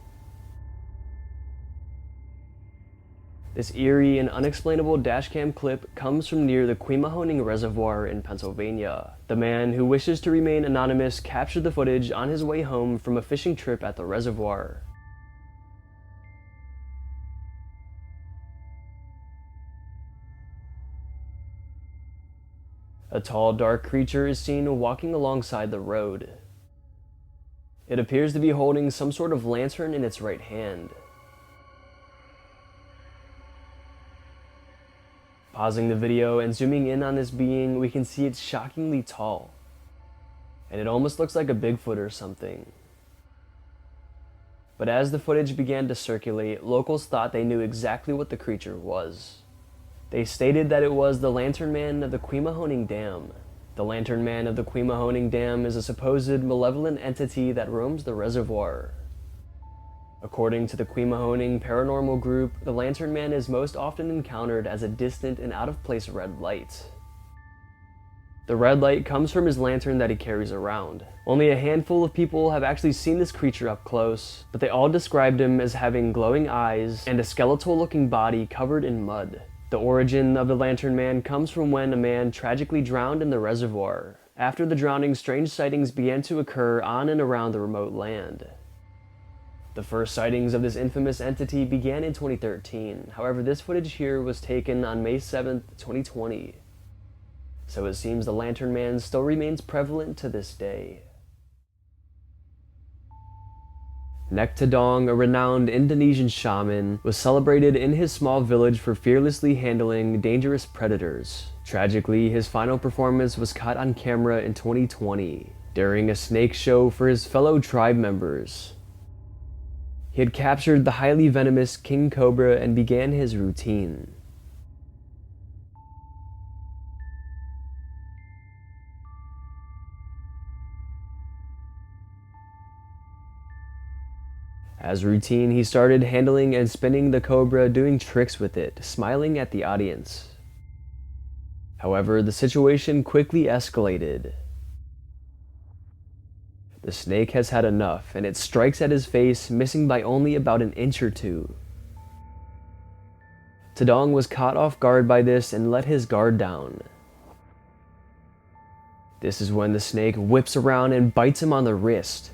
S1: This eerie and unexplainable dashcam clip comes from near the Quemahoning Reservoir in Pennsylvania. The man who wishes to remain anonymous captured the footage on his way home from a fishing trip at the reservoir. A tall, dark creature is seen walking alongside the road. It appears to be holding some sort of lantern in its right hand. Pausing the video and zooming in on this being, we can see it's shockingly tall. And it almost looks like a Bigfoot or something. But as the footage began to circulate, locals thought they knew exactly what the creature was. They stated that it was the Lantern Man of the Quemahoning Dam. The Lantern Man of the Quemahoning Dam is a supposed malevolent entity that roams the reservoir. According to the Quemahoning Paranormal Group, the Lantern Man is most often encountered as a distant and out-of-place red light. The red light comes from his lantern that he carries around. Only a handful of people have actually seen this creature up close, but they all described him as having glowing eyes and a skeletal-looking body covered in mud. The origin of the Lantern Man comes from when a man tragically drowned in the reservoir. After the drowning, strange sightings began to occur on and around the remote land. The first sightings of this infamous entity began in 2013. However, this footage here was taken on May 7th, 2020. So it seems the Lantern Man still remains prevalent to this day. Nek Tadong, a renowned Indonesian shaman, was celebrated in his small village for fearlessly handling dangerous predators. Tragically, his final performance was caught on camera in 2020 during a snake show for his fellow tribe members. He had captured the highly venomous king cobra and began his routine. As routine, he started handling and spinning the cobra, doing tricks with it, smiling at the audience. However, the situation quickly escalated. The snake has had enough, and it strikes at his face, missing by only about an inch or two. Tadong was caught off guard by this and let his guard down. This is when the snake whips around and bites him on the wrist.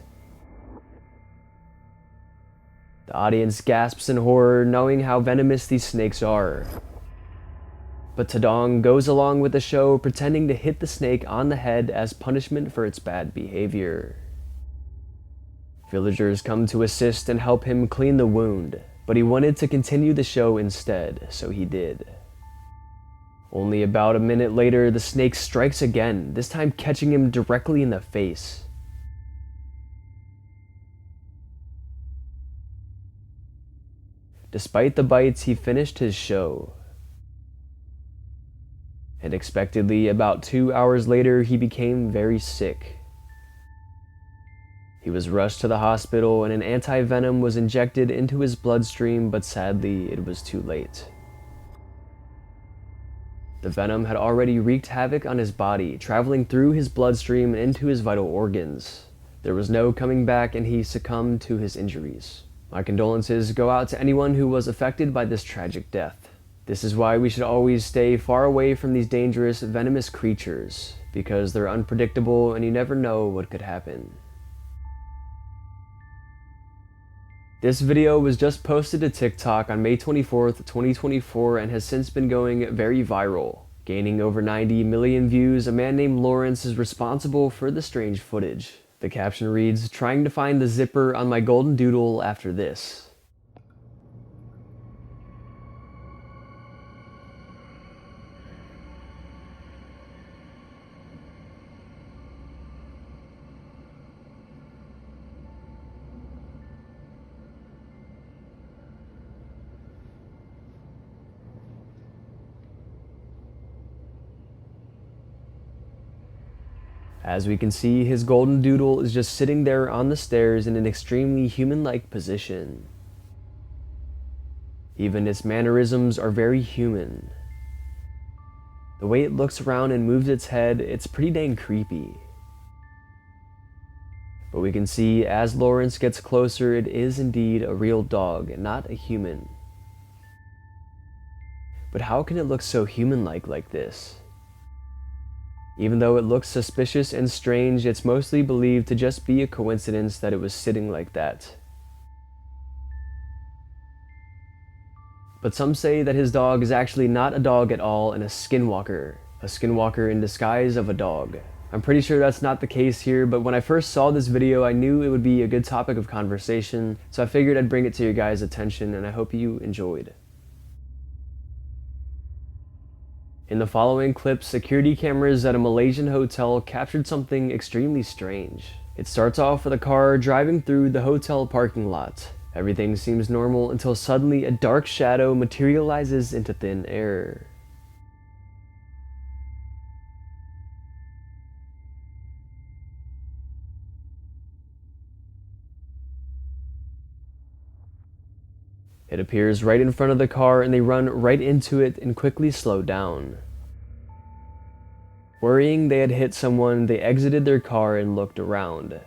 S1: The audience gasps in horror, knowing how venomous these snakes are. But Tadong goes along with the show, pretending to hit the snake on the head as punishment for its bad behavior. Villagers come to assist and help him clean the wound, but he wanted to continue the show instead, so he did. Only about a minute later, the snake strikes again, this time catching him directly in the face. Despite the bites, he finished his show. And unexpectedly, about 2 hours later, he became very sick. He was rushed to the hospital and an anti-venom was injected into his bloodstream, but sadly, it was too late. The venom had already wreaked havoc on his body, traveling through his bloodstream and into his vital organs. There was no coming back and he succumbed to his injuries. My condolences go out to anyone who was affected by this tragic death. This is why we should always stay far away from these dangerous, venomous creatures, because they're unpredictable and you never know what could happen. This video was just posted to TikTok on May 24th, 2024 and has since been going very viral. Gaining over 90 million views, a man named Lawrence is responsible for the strange footage. The caption reads, "Trying to find the zipper on my golden doodle after this." As we can see, his golden doodle is just sitting there on the stairs in an extremely human-like position. Even its mannerisms are very human. The way it looks around and moves its head, it's pretty dang creepy. But we can see as Lawrence gets closer, it is indeed a real dog and not a human. But how can it look so human-like like this? Even though it looks suspicious and strange, it's mostly believed to just be a coincidence that it was sitting like that. But some say that his dog is actually not a dog at all and a skinwalker in disguise of a dog. I'm pretty sure that's not the case here, but when I first saw this video, I knew it would be a good topic of conversation, so I figured I'd bring it to your guys' attention, and I hope you enjoyed. In the following clip, security cameras at a Malaysian hotel captured something extremely strange. It starts off with a car driving through the hotel parking lot. Everything seems normal until suddenly a dark shadow materializes into thin air. It appears right in front of the car and they run right into it and quickly slow down. Worrying they had hit someone, they exited their car and looked around.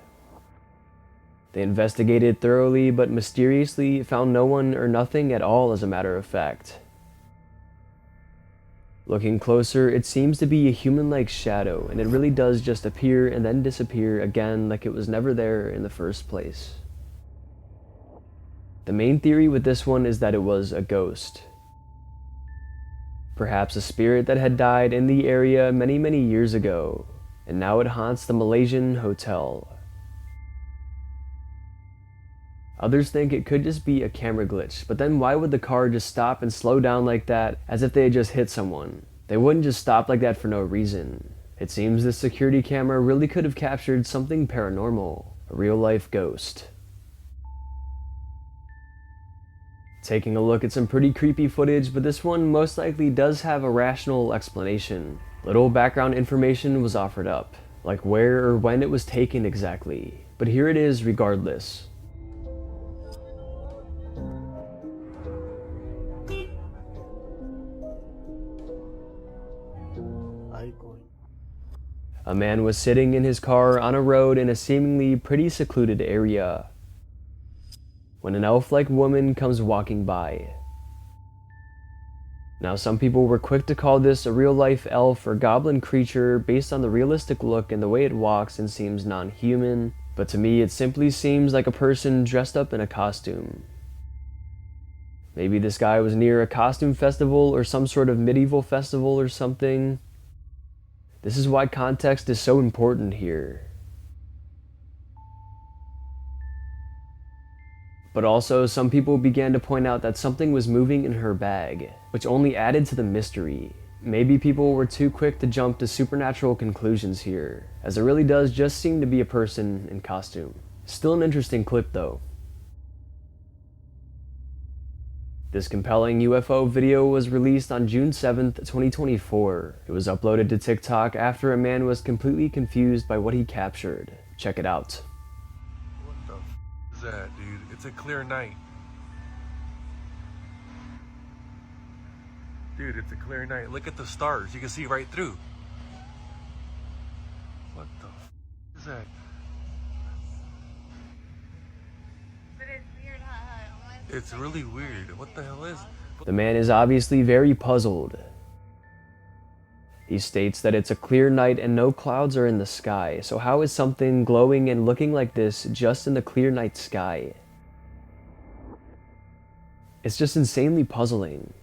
S1: They investigated thoroughly, but mysteriously found no one or nothing at all, as a matter of fact. Looking closer, it seems to be a human-like shadow, and it really does just appear and then disappear again like it was never there in the first place. The main theory with this one is that it was a ghost. Perhaps a spirit that had died in the area many years ago, and now it haunts the Malaysian hotel. Others think it could just be a camera glitch, but then why would the car just stop and slow down like that as if they had just hit someone? They wouldn't just stop like that for no reason. It seems this security camera really could have captured something paranormal, a real-life ghost. Taking a look at some pretty creepy footage, but this one most likely does have a rational explanation. Little background information was offered up, like where or when it was taken exactly, but here it is regardless. A man was sitting in his car on a road in a seemingly pretty secluded area when an elf-like woman comes walking by. Now, some people were quick to call this a real-life elf or goblin creature based on the realistic look and the way it walks and seems non-human, but to me it simply seems like a person dressed up in a costume. Maybe this guy was near a costume festival or some sort of medieval festival or something. This is why context is so important here. But also, some people began to point out that something was moving in her bag, which only added to the mystery. Maybe people were too quick to jump to supernatural conclusions here, as it really does just seem to be a person in costume. Still an interesting clip though. This compelling UFO video was released on June 7th, 2024. It was uploaded to TikTok after a man was completely confused by what he captured. Check it out.
S12: What the f is that, dude? It's a clear night. Dude, it's a clear night. Look at the stars. You can see right through. What the f is that? It's really weird. What the hell is it?
S1: The man is obviously very puzzled. He states that it's a clear night and no clouds are in the sky, so how is something glowing and looking like this just in the clear night sky? It's just insanely puzzling.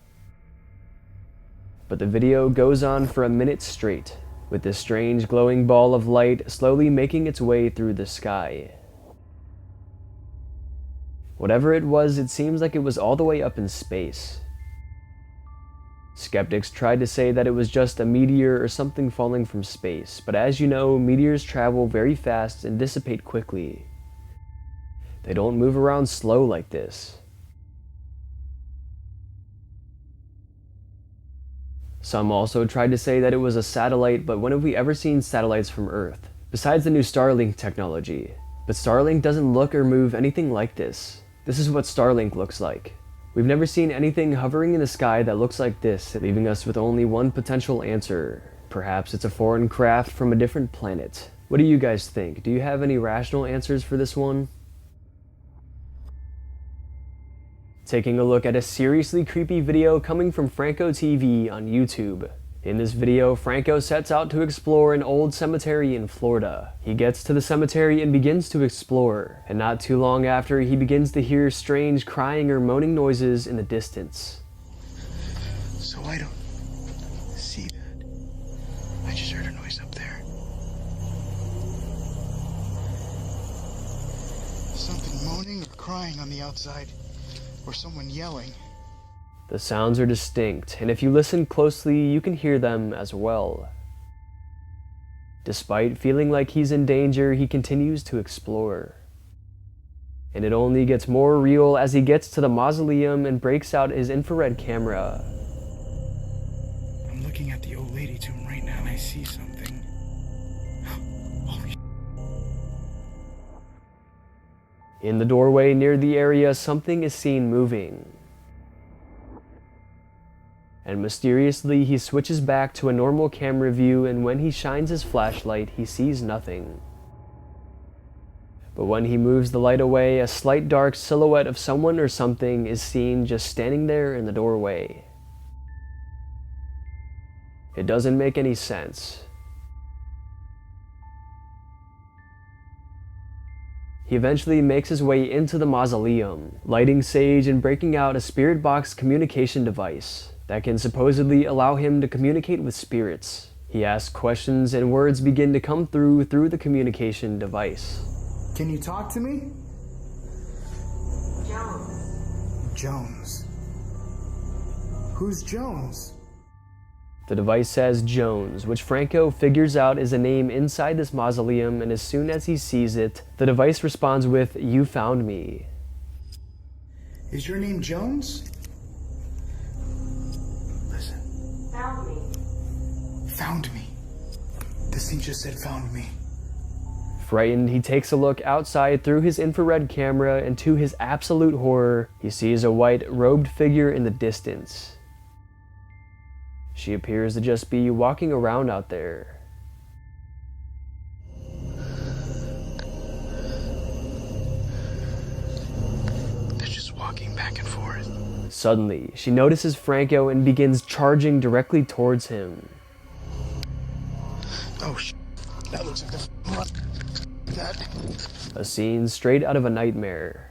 S1: But the video goes on for a minute straight, with this strange glowing ball of light slowly making its way through the sky. Whatever it was, it seems like it was all the way up in space. Skeptics tried to say that it was just a meteor or something falling from space, but as you know, meteors travel very fast and dissipate quickly. They don't move around slow like this. Some also tried to say that it was a satellite, but when have we ever seen satellites from Earth? besides the new Starlink technology. But Starlink doesn't look or move anything like this. This is what Starlink looks like. We've never seen anything hovering in the sky that looks like this, leaving us with only one potential answer. Perhaps it's a foreign craft from a different planet. What do you guys think? Do you have any rational answers for this one? Taking a look at a seriously creepy video coming from Franco TV on YouTube. In this video, Franco sets out to explore an old cemetery in Florida. He gets to the cemetery and begins to explore, and not too long after, he begins to hear strange crying or moaning noises in the distance.
S7: So I don't see that. I just heard a noise up there. Something moaning or crying on the outside, or someone yelling.
S1: The sounds are distinct, and if you listen closely, you can hear them as well. Despite feeling like he's in danger, he continues to explore. And it only gets more real as he gets to the mausoleum and breaks out his infrared camera.
S7: I'm looking at the old lady tomb right now and I see something. Holy sh**.
S1: In the doorway near the area, something is seen moving. And mysteriously, he switches back to a normal camera view, and when he shines his flashlight, he sees nothing. But when he moves the light away, a slight dark silhouette of someone or something is seen just standing there in the doorway. It doesn't make any sense. He eventually makes his way into the mausoleum, lighting sage and breaking out a spirit box communication device that can supposedly allow him to communicate with spirits. He asks questions and words begin to come through the communication device.
S7: Can you talk to me? Jones. Who's Jones?
S1: The device says Jones, which Franco figures out is a name inside this mausoleum, and as soon as he sees it, the device responds with, "You found me."
S7: Is your name Jones? Listen.
S13: Found me.
S7: Found me. This thing just said found me.
S1: Frightened, he takes a look outside through his infrared camera, and to his absolute horror, he sees a white, robed figure in the distance. She appears to just be walking around out there.
S7: They're just walking back and forth.
S1: Suddenly, she notices Franco and begins charging directly towards him.
S7: Oh, that looks like the run. That.
S1: A scene straight out of a nightmare.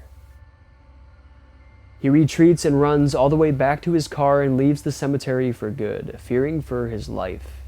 S1: He retreats and runs all the way back to his car and leaves the cemetery for good, fearing for his life.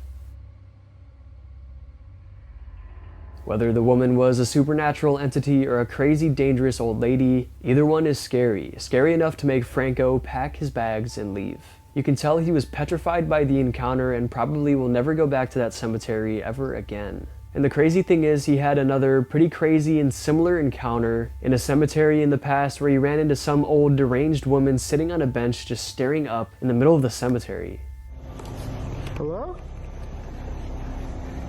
S1: Whether the woman was a supernatural entity or a crazy, dangerous old lady, either one is scary enough to make Franco pack his bags and leave. You can tell he was petrified by the encounter and probably will never go back to that cemetery ever again. And the crazy thing is, he had another pretty crazy and similar encounter in a cemetery in the past where he ran into some old deranged woman sitting on a bench just staring up in the middle of the cemetery.
S7: Hello?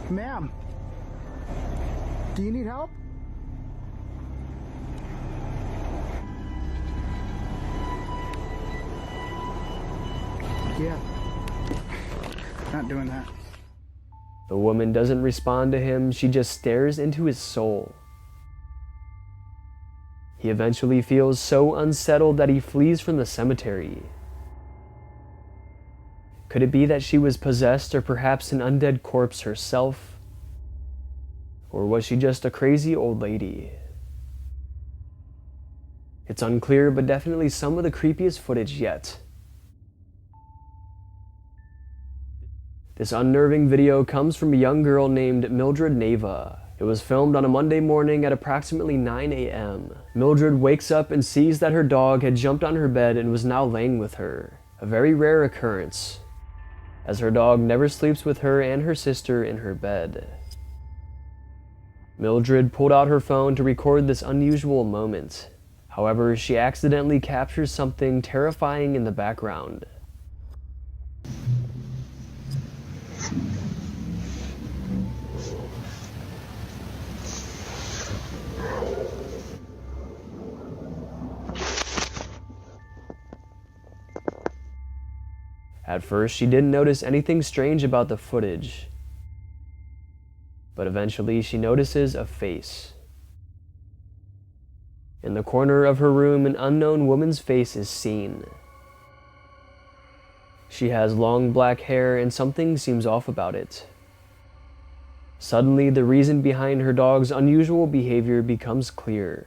S7: Ma'am? Do you need help? Yeah. Not doing that.
S1: The woman doesn't respond to him, she just stares into his soul. He eventually feels so unsettled that he flees from the cemetery. Could it be that she was possessed, or perhaps an undead corpse herself? Or was she just a crazy old lady? It's unclear, but definitely some of the creepiest footage yet. This unnerving video comes from a young girl named Mildred Nava. It was filmed on a Monday morning at approximately 9 a.m. Mildred wakes up and sees that her dog had jumped on her bed and was now laying with her. A very rare occurrence, as her dog never sleeps with her and her sister in her bed. Mildred pulled out her phone to record this unusual moment. However, she accidentally captures something terrifying in the background. At first, she didn't notice anything strange about the footage, but eventually she notices a face. In the corner of her room, an unknown woman's face is seen. She has long black hair and something seems off about it. Suddenly, the reason behind her dog's unusual behavior becomes clear.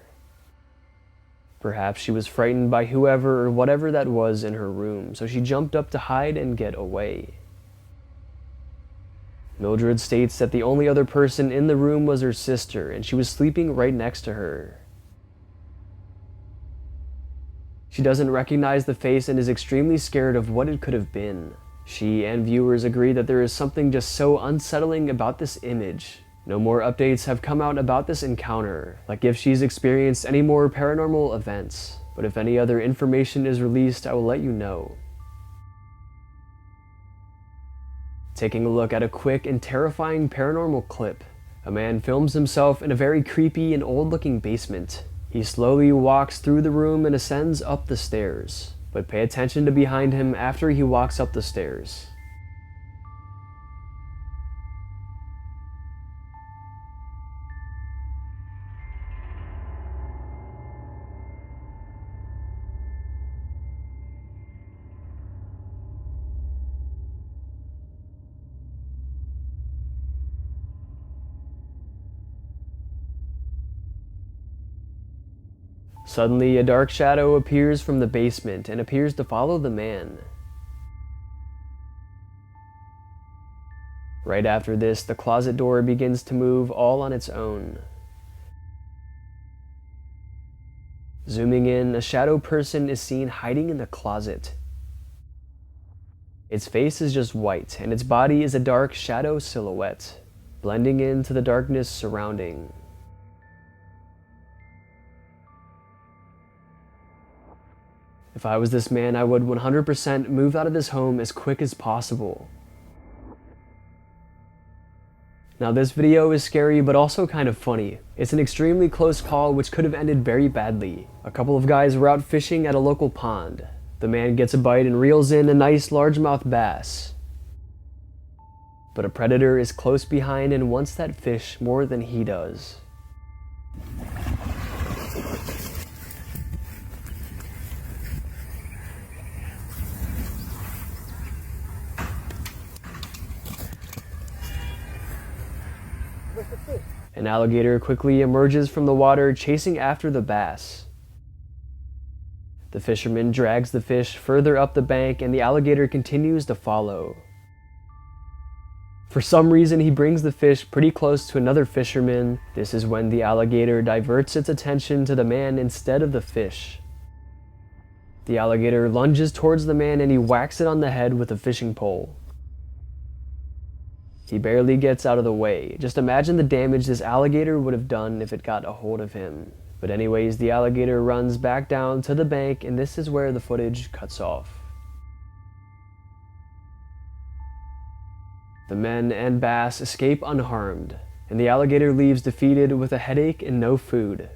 S1: Perhaps she was frightened by whoever or whatever that was in her room, so she jumped up to hide and get away. Mildred states that the only other person in the room was her sister, and she was sleeping right next to her. She doesn't recognize the face and is extremely scared of what it could have been. She and viewers agree that there is something just so unsettling about this image. No more updates have come out about this encounter, like if she's experienced any more paranormal events. But if any other information is released, I will let you know. Taking a look at a quick and terrifying paranormal clip. A man films himself in a very creepy and old-looking basement. He slowly walks through the room and ascends up the stairs. But pay attention to behind him after he walks up the stairs. Suddenly, a dark shadow appears from the basement and appears to follow the man. Right after this, the closet door begins to move all on its own. Zooming in, a shadow person is seen hiding in the closet. Its face is just white, and its body is a dark shadow silhouette, blending into the darkness surrounding. If I was this man, I would 100% move out of this home as quick as possible. Now this video is scary but also kind of funny. It's an extremely close call which could have ended very badly. A couple of guys were out fishing at a local pond. The man gets a bite and reels in a nice largemouth bass. But a predator is close behind and wants that fish more than he does. An alligator quickly emerges from the water, chasing after the bass. The fisherman drags the fish further up the bank, and the alligator continues to follow. For some reason, he brings the fish pretty close to another fisherman. This is when the alligator diverts its attention to the man instead of the fish. The alligator lunges towards the man and he whacks it on the head with a fishing pole. He barely gets out of the way. Just imagine the damage this alligator would have done if it got a hold of him. But anyways, the alligator runs back down to the bank, and this is where the footage cuts off. The men and bass escape unharmed, and the alligator leaves defeated with a headache and no food.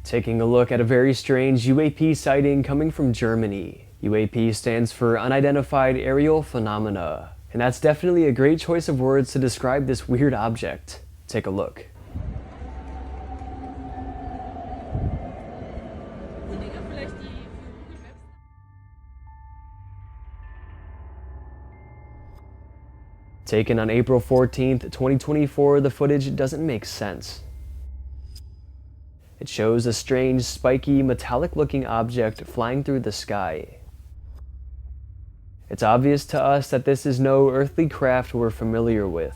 S1: Taking a look at a very strange UAP sighting coming from Germany. UAP stands for unidentified aerial phenomena, and that's definitely a great choice of words to describe this weird object. Take a look. Taken on April 14th, 2024, the footage doesn't make sense. It shows a strange, spiky, metallic-looking object flying through the sky. It's obvious to us that this is no earthly craft we're familiar with.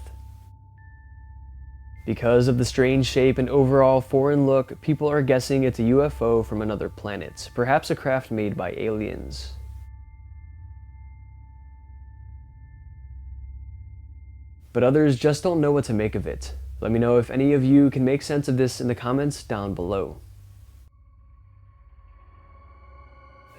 S1: Because of the strange shape and overall foreign look, people are guessing it's a UFO from another planet, perhaps a craft made by aliens. But others just don't know what to make of it. Let me know if any of you can make sense of this in the comments down below.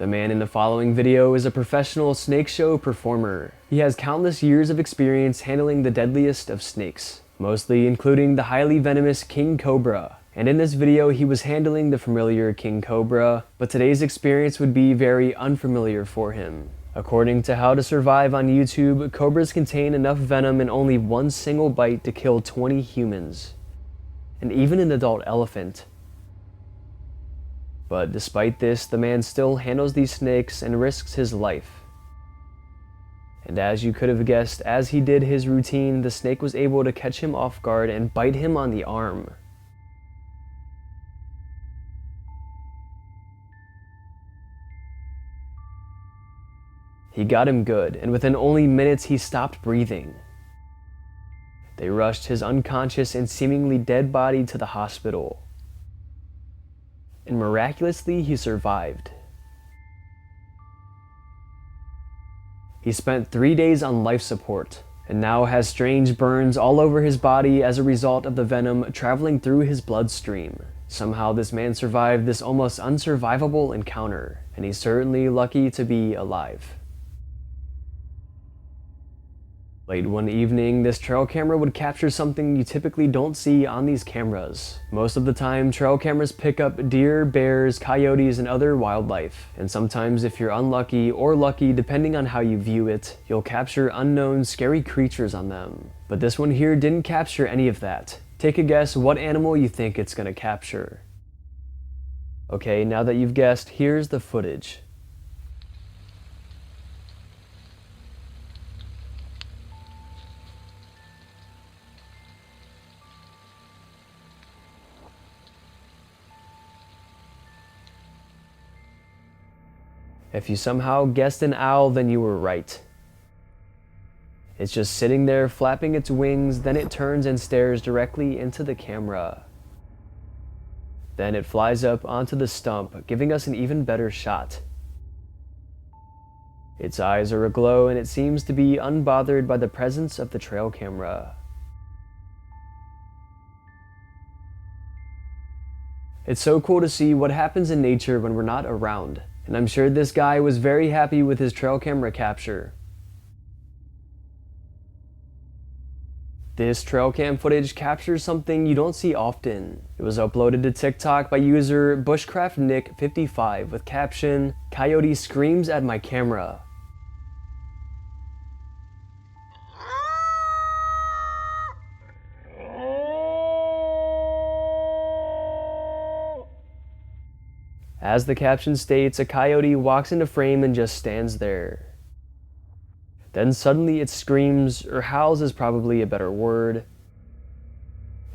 S1: The man in the following video is a professional snake show performer. He has countless years of experience handling the deadliest of snakes, mostly including the highly venomous king cobra. And in this video, he was handling the familiar king cobra, but today's experience would be very unfamiliar for him. According to How to Survive on YouTube, cobras contain enough venom in only one single bite to kill 20 humans, and even an adult elephant. But despite this, the man still handles these snakes and risks his life. And as you could have guessed, as he did his routine, the snake was able to catch him off guard and bite him on the arm. He got him good, and within only minutes he stopped breathing. They rushed his unconscious and seemingly dead body to the hospital. And miraculously, he survived. He spent 3 days on life support, and now has strange burns all over his body as a result of the venom traveling through his bloodstream. Somehow this man survived this almost unsurvivable encounter, and he's certainly lucky to be alive. Late one evening, this trail camera would capture something you typically don't see on these cameras. Most of the time, trail cameras pick up deer, bears, coyotes, and other wildlife. And sometimes, if you're unlucky or lucky, depending on how you view it, you'll capture unknown, scary creatures on them. But this one here didn't capture any of that. Take a guess what animal you think it's gonna capture. Okay, now that you've guessed, here's the footage. If you somehow guessed an owl, then you were right. It's just sitting there flapping its wings, then it turns and stares directly into the camera. Then it flies up onto the stump, giving us an even better shot. Its eyes are aglow and it seems to be unbothered by the presence of the trail camera. It's so cool to see what happens in nature when we're not around. And I'm sure this guy was very happy with his trail camera capture. This trail cam footage captures something you don't see often. It was uploaded to TikTok by user bushcraftnick55 with caption, "Coyote screams at my camera." As the caption states, a coyote walks into frame and just stands there. Then suddenly it screams, or howls is probably a better word.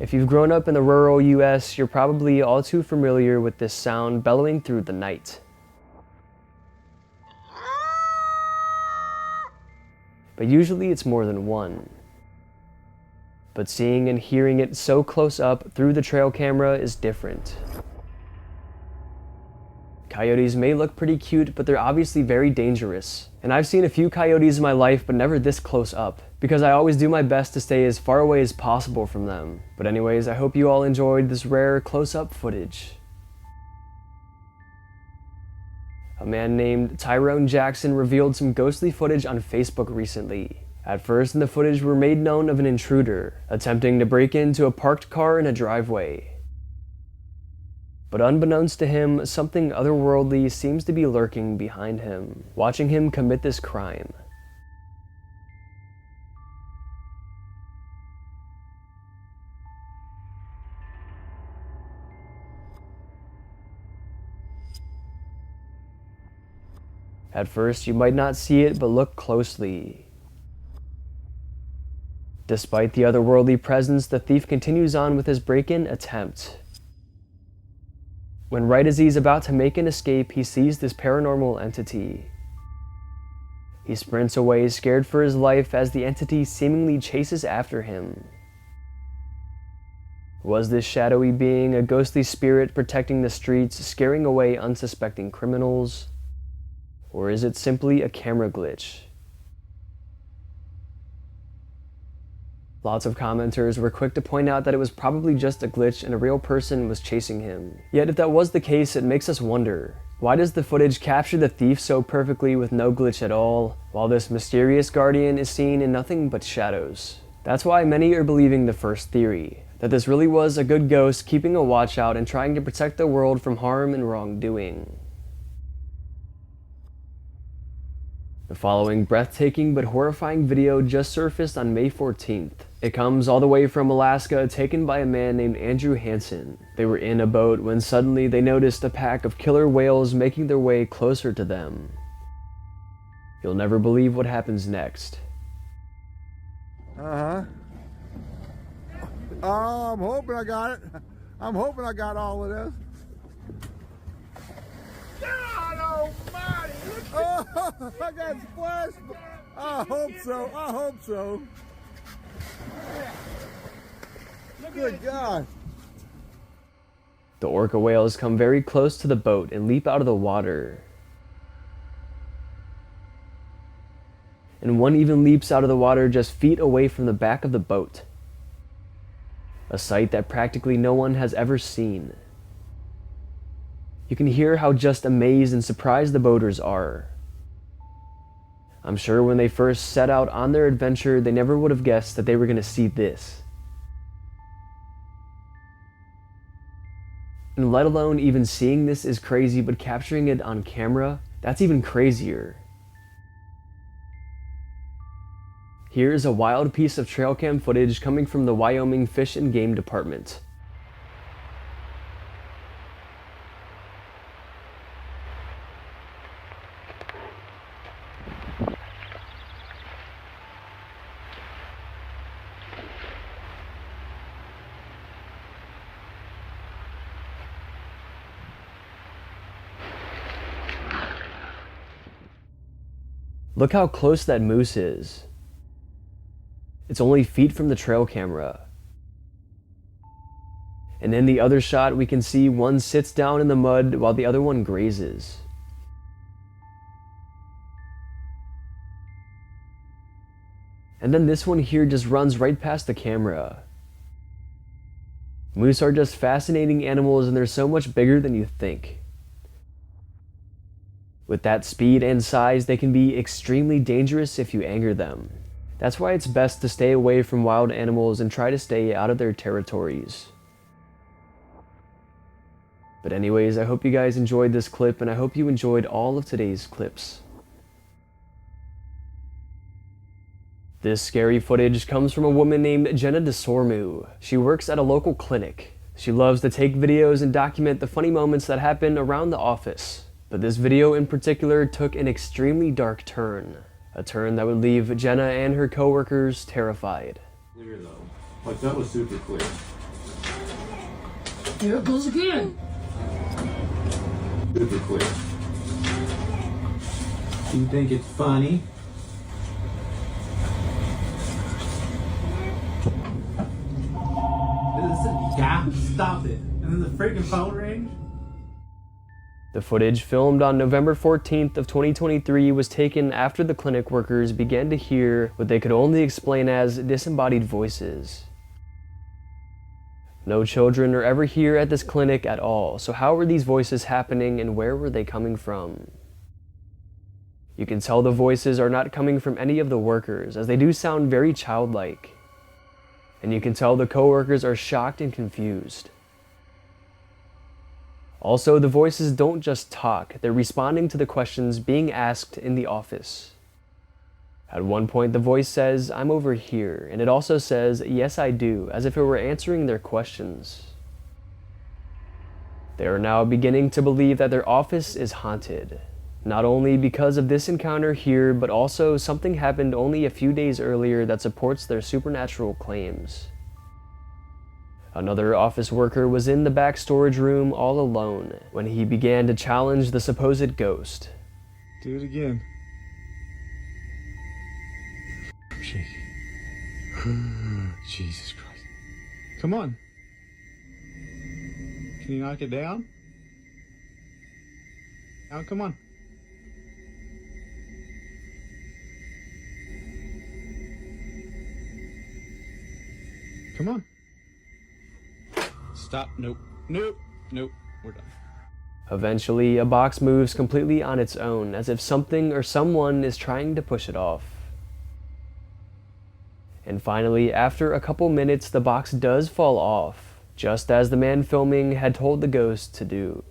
S1: If you've grown up in the rural US, you're probably all too familiar with this sound bellowing through the night. But usually it's more than one. But seeing and hearing it so close up through the trail camera is different. Coyotes may look pretty cute, but they're obviously very dangerous. And I've seen a few coyotes in my life, but never this close up, because I always do my best to stay as far away as possible from them. But anyways, I hope you all enjoyed this rare close-up footage. A man named Tyrone Jackson revealed some ghostly footage on Facebook recently. At first, in the footage were made known of an intruder attempting to break into a parked car in a driveway. But unbeknownst to him, something otherworldly seems to be lurking behind him, watching him commit this crime. At first, you might not see it, but look closely. Despite the otherworldly presence, the thief continues on with his break-in attempt. When right as he's about to make an escape, he sees this paranormal entity. He sprints away, scared for his life, as the entity seemingly chases after him. Was this shadowy being a ghostly spirit protecting the streets, scaring away unsuspecting criminals? Or is it simply a camera glitch? Lots of commenters were quick to point out that it was probably just a glitch and a real person was chasing him. Yet if that was the case, it makes us wonder, why does the footage capture the thief so perfectly with no glitch at all, while this mysterious guardian is seen in nothing but shadows? That's why many are believing the first theory, that this really was a good ghost keeping a watch out and trying to protect the world from harm and wrongdoing. The following breathtaking but horrifying video just surfaced on May 14th. It comes all the way from Alaska, taken by a man named Andrew Hansen. They were in a boat when suddenly they noticed a pack of killer whales making their way closer to them. You'll never believe what happens next.
S13: Uh-huh. Oh, I'm hoping I got it. I'm hoping I got all of this. God almighty! Oh, I got splashed. I hope so. I hope so. Good God.
S1: The orca whales come very close to the boat and leap out of the water. And one even leaps out of the water just feet away from the back of the boat. A sight that practically no one has ever seen. You can hear how just amazed and surprised the boaters are. I'm sure when they first set out on their adventure, they never would have guessed that they were going to see this. And let alone even seeing this is crazy, but capturing it on camera, that's even crazier. Here's a wild piece of trail cam footage coming from the Wyoming Fish and Game Department. Look how close that moose is. It's only feet from the trail camera. And in the other shot, we can see one sits down in the mud while the other one grazes. And then this one here just runs right past the camera. Moose are just fascinating animals, and they're so much bigger than you think. With that speed and size, they can be extremely dangerous if you anger them. That's why it's best to stay away from wild animals and try to stay out of their territories. But anyways, I hope you guys enjoyed this clip, and I hope you enjoyed all of today's clips. This scary footage comes from a woman named Jenna DeSormu. She works at a local clinic. She loves to take videos and document the funny moments that happen around the office. But this video in particular took an extremely dark turn. A turn that would leave Jenna and her coworkers terrified.
S14: Clear though. Like that was super clear.
S15: Here it goes again.
S14: Super clear. Do you think it's funny? Yeah, stop it. And then the freaking phone rings.
S1: The footage, filmed on November 14th of 2023, was taken after the clinic workers began to hear what they could only explain as disembodied voices. No children are ever here at this clinic at all, so how were these voices happening and where were they coming from? You can tell the voices are not coming from any of the workers, as they do sound very childlike. And you can tell the coworkers are shocked and confused. Also, the voices don't just talk, they're responding to the questions being asked in the office. At one point, the voice says, "I'm over here," and it also says, "Yes, I do," as if it were answering their questions. They are now beginning to believe that their office is haunted, not only because of this encounter here, but also something happened only a few days earlier that supports their supernatural claims. Another office worker was in the back storage room all alone when he began to challenge the supposed ghost.
S13: Do it again.
S14: I'm shaking. Jesus Christ. Come on. Can you knock it down? Now, come on. Come on. Stop. Nope. Nope. Nope. We're done.
S1: Eventually, a box moves completely on its own, as if something or someone is trying to push it off. And finally, after a couple minutes, the box does fall off, just as the man filming had told the ghost to do.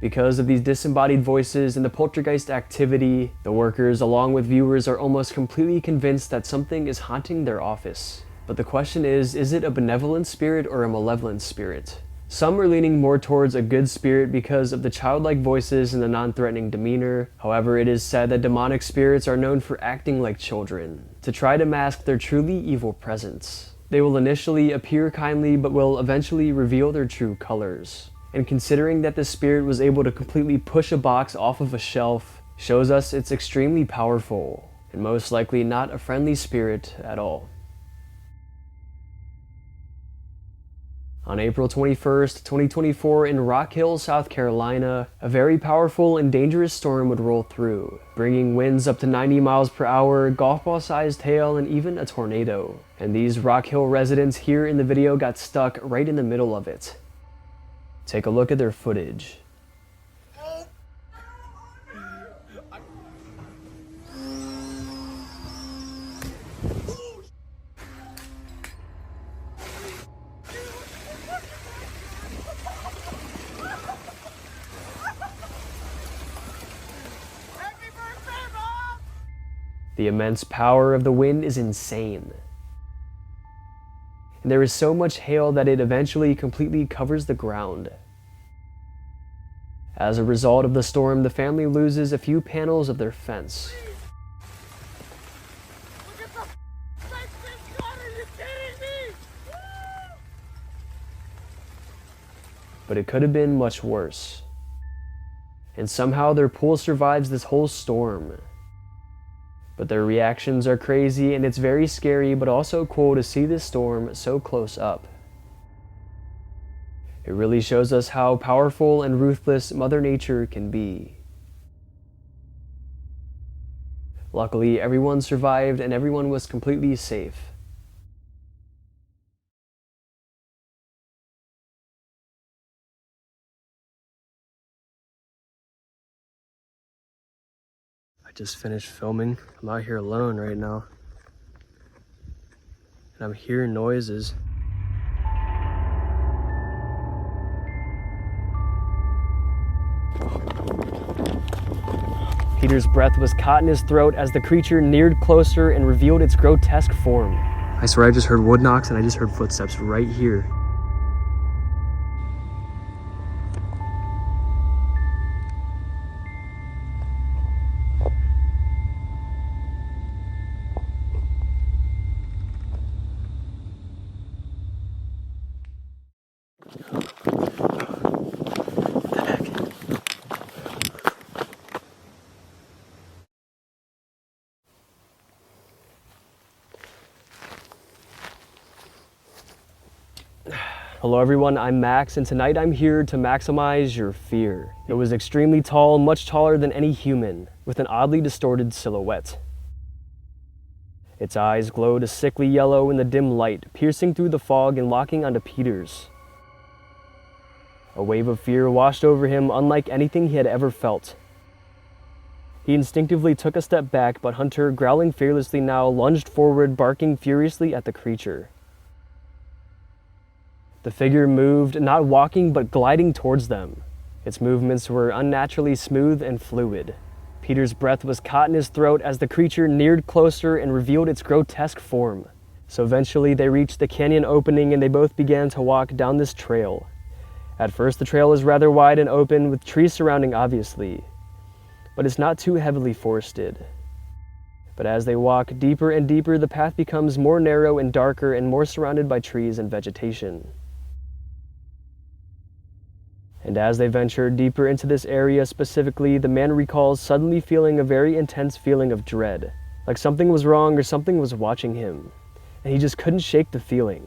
S1: Because of these disembodied voices and the poltergeist activity, the workers along with viewers are almost completely convinced that something is haunting their office. But the question is it a benevolent spirit or a malevolent spirit? Some are leaning more towards a good spirit because of the childlike voices and the non-threatening demeanor. However, it is said that demonic spirits are known for acting like children, to try to mask their truly evil presence. They will initially appear kindly but will eventually reveal their true colors. And considering that the spirit was able to completely push a box off of a shelf, shows us it's extremely powerful, and most likely not a friendly spirit at all. On April 21st, 2024 in Rock Hill, South Carolina, a very powerful and dangerous storm would roll through, bringing winds up to 90 miles per hour, golf ball-sized hail, and even a tornado. And these Rock Hill residents here in the video got stuck right in the middle of it. Take a look at their footage. The immense power of the wind is insane. And there is so much hail that it eventually completely covers the ground. As a result of the storm, the family loses a few panels of their fence. But it could have been much worse. And somehow their pool survives this whole storm. But their reactions are crazy, and it's very scary but also cool to see this storm so close up. It really shows us how powerful and ruthless Mother Nature can be. Luckily, everyone survived and everyone was completely safe. I just finished filming. I'm out here alone right now. And I'm hearing noises. Peter's breath was caught in his throat as the creature neared closer and revealed its grotesque form. I swear I just heard wood knocks and I just heard footsteps right here. Hello everyone, I'm Max, and tonight I'm here to maximize your fear. It was extremely tall, much taller than any human, with an oddly distorted silhouette. Its eyes glowed a sickly yellow in the dim light, piercing through the fog and locking onto Peter's. A wave of fear washed over him, unlike anything he had ever felt. He instinctively took a step back, but Hunter, growling fearlessly now, lunged forward, barking furiously at the creature. The figure moved, not walking but gliding towards them. Its movements were unnaturally smooth and fluid. Peter's breath was caught in his throat as the creature neared closer and revealed its grotesque form. So eventually they reached the canyon opening and they both began to walk down this trail. At first the trail is rather wide and open with trees surrounding obviously, but it's not too heavily forested. But as they walk deeper and deeper, the path becomes more narrow and darker and more surrounded by trees and vegetation. And as they venture deeper into this area specifically, the man recalls suddenly feeling a very intense feeling of dread, like something was wrong or something was watching him, and he just couldn't shake the feeling.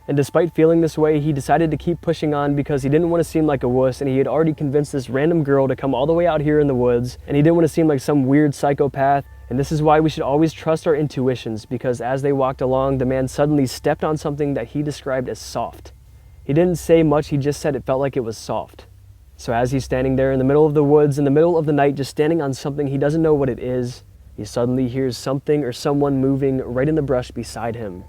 S1: And despite feeling this way, he decided to keep pushing on because he didn't want to seem like a wuss, and he had already convinced this random girl to come all the way out here in the woods, and he didn't want to seem like some weird psychopath. And this is why we should always trust our intuitions, because as they walked along, the man suddenly stepped on something that he described as soft. He didn't say much, he just said it felt like it was soft. So as he's standing there in the middle of the woods, in the middle of the night, just standing on something he doesn't know what it is, he suddenly hears something or someone moving right in the brush beside him.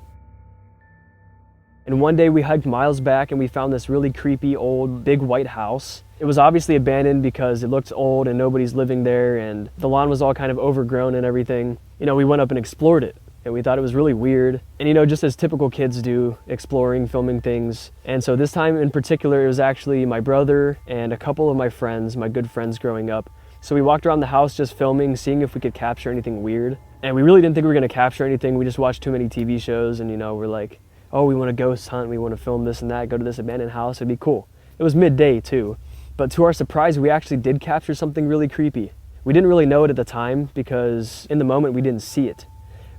S1: And one day we hiked miles back and we found this really creepy old big white house. It was obviously abandoned because it looked old and nobody's living there, and the lawn was all kind of overgrown and everything. You know, we went up and explored it and we thought it was really weird. And you know, just as typical kids do, exploring, filming things. And so this time in particular, it was actually my brother and a couple of my friends, my good friends growing up. So we walked around the house just filming, seeing if we could capture anything weird. And we really didn't think we were gonna capture anything. We just watched too many TV shows and you know, we're like, oh, we want to ghost hunt, we want to film this and that, go to this abandoned house, it'd be cool. It was midday too, but to our surprise, we actually did capture something really creepy. We didn't really know it at the time because in the moment we didn't see it,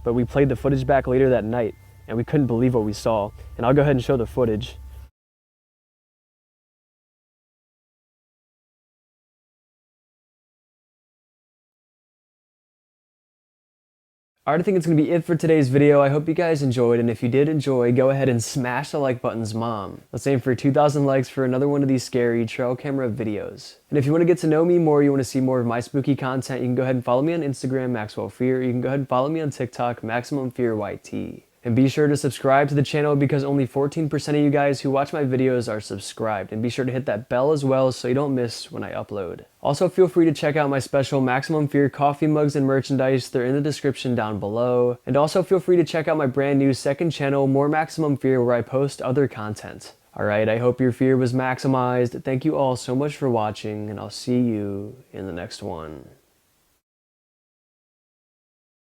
S1: but we played the footage back later that night and we couldn't believe what we saw. And I'll go ahead and show the footage. Alright, I think it's going to be it for today's video. I hope you guys enjoyed, and if you did enjoy, go ahead and smash the like button's mom. Let's aim for 2,000 likes for another one of these scary trail camera videos. And if you want to get to know me more, you want to see more of my spooky content, you can go ahead and follow me on Instagram, Maxwell Fear. You can go ahead and follow me on TikTok, Maximum Fear YT. And be sure to subscribe to the channel because only 14% of you guys who watch my videos are subscribed. And be sure to hit that bell as well so you don't miss when I upload. Also, feel free to check out my special Maximum Fear coffee mugs and merchandise. They're in the description down below. And also feel free to check out my brand new second channel, More Maximum Fear, where I post other content. Alright, I hope your fear was maximized. Thank you all so much for watching, and I'll see you in the next one.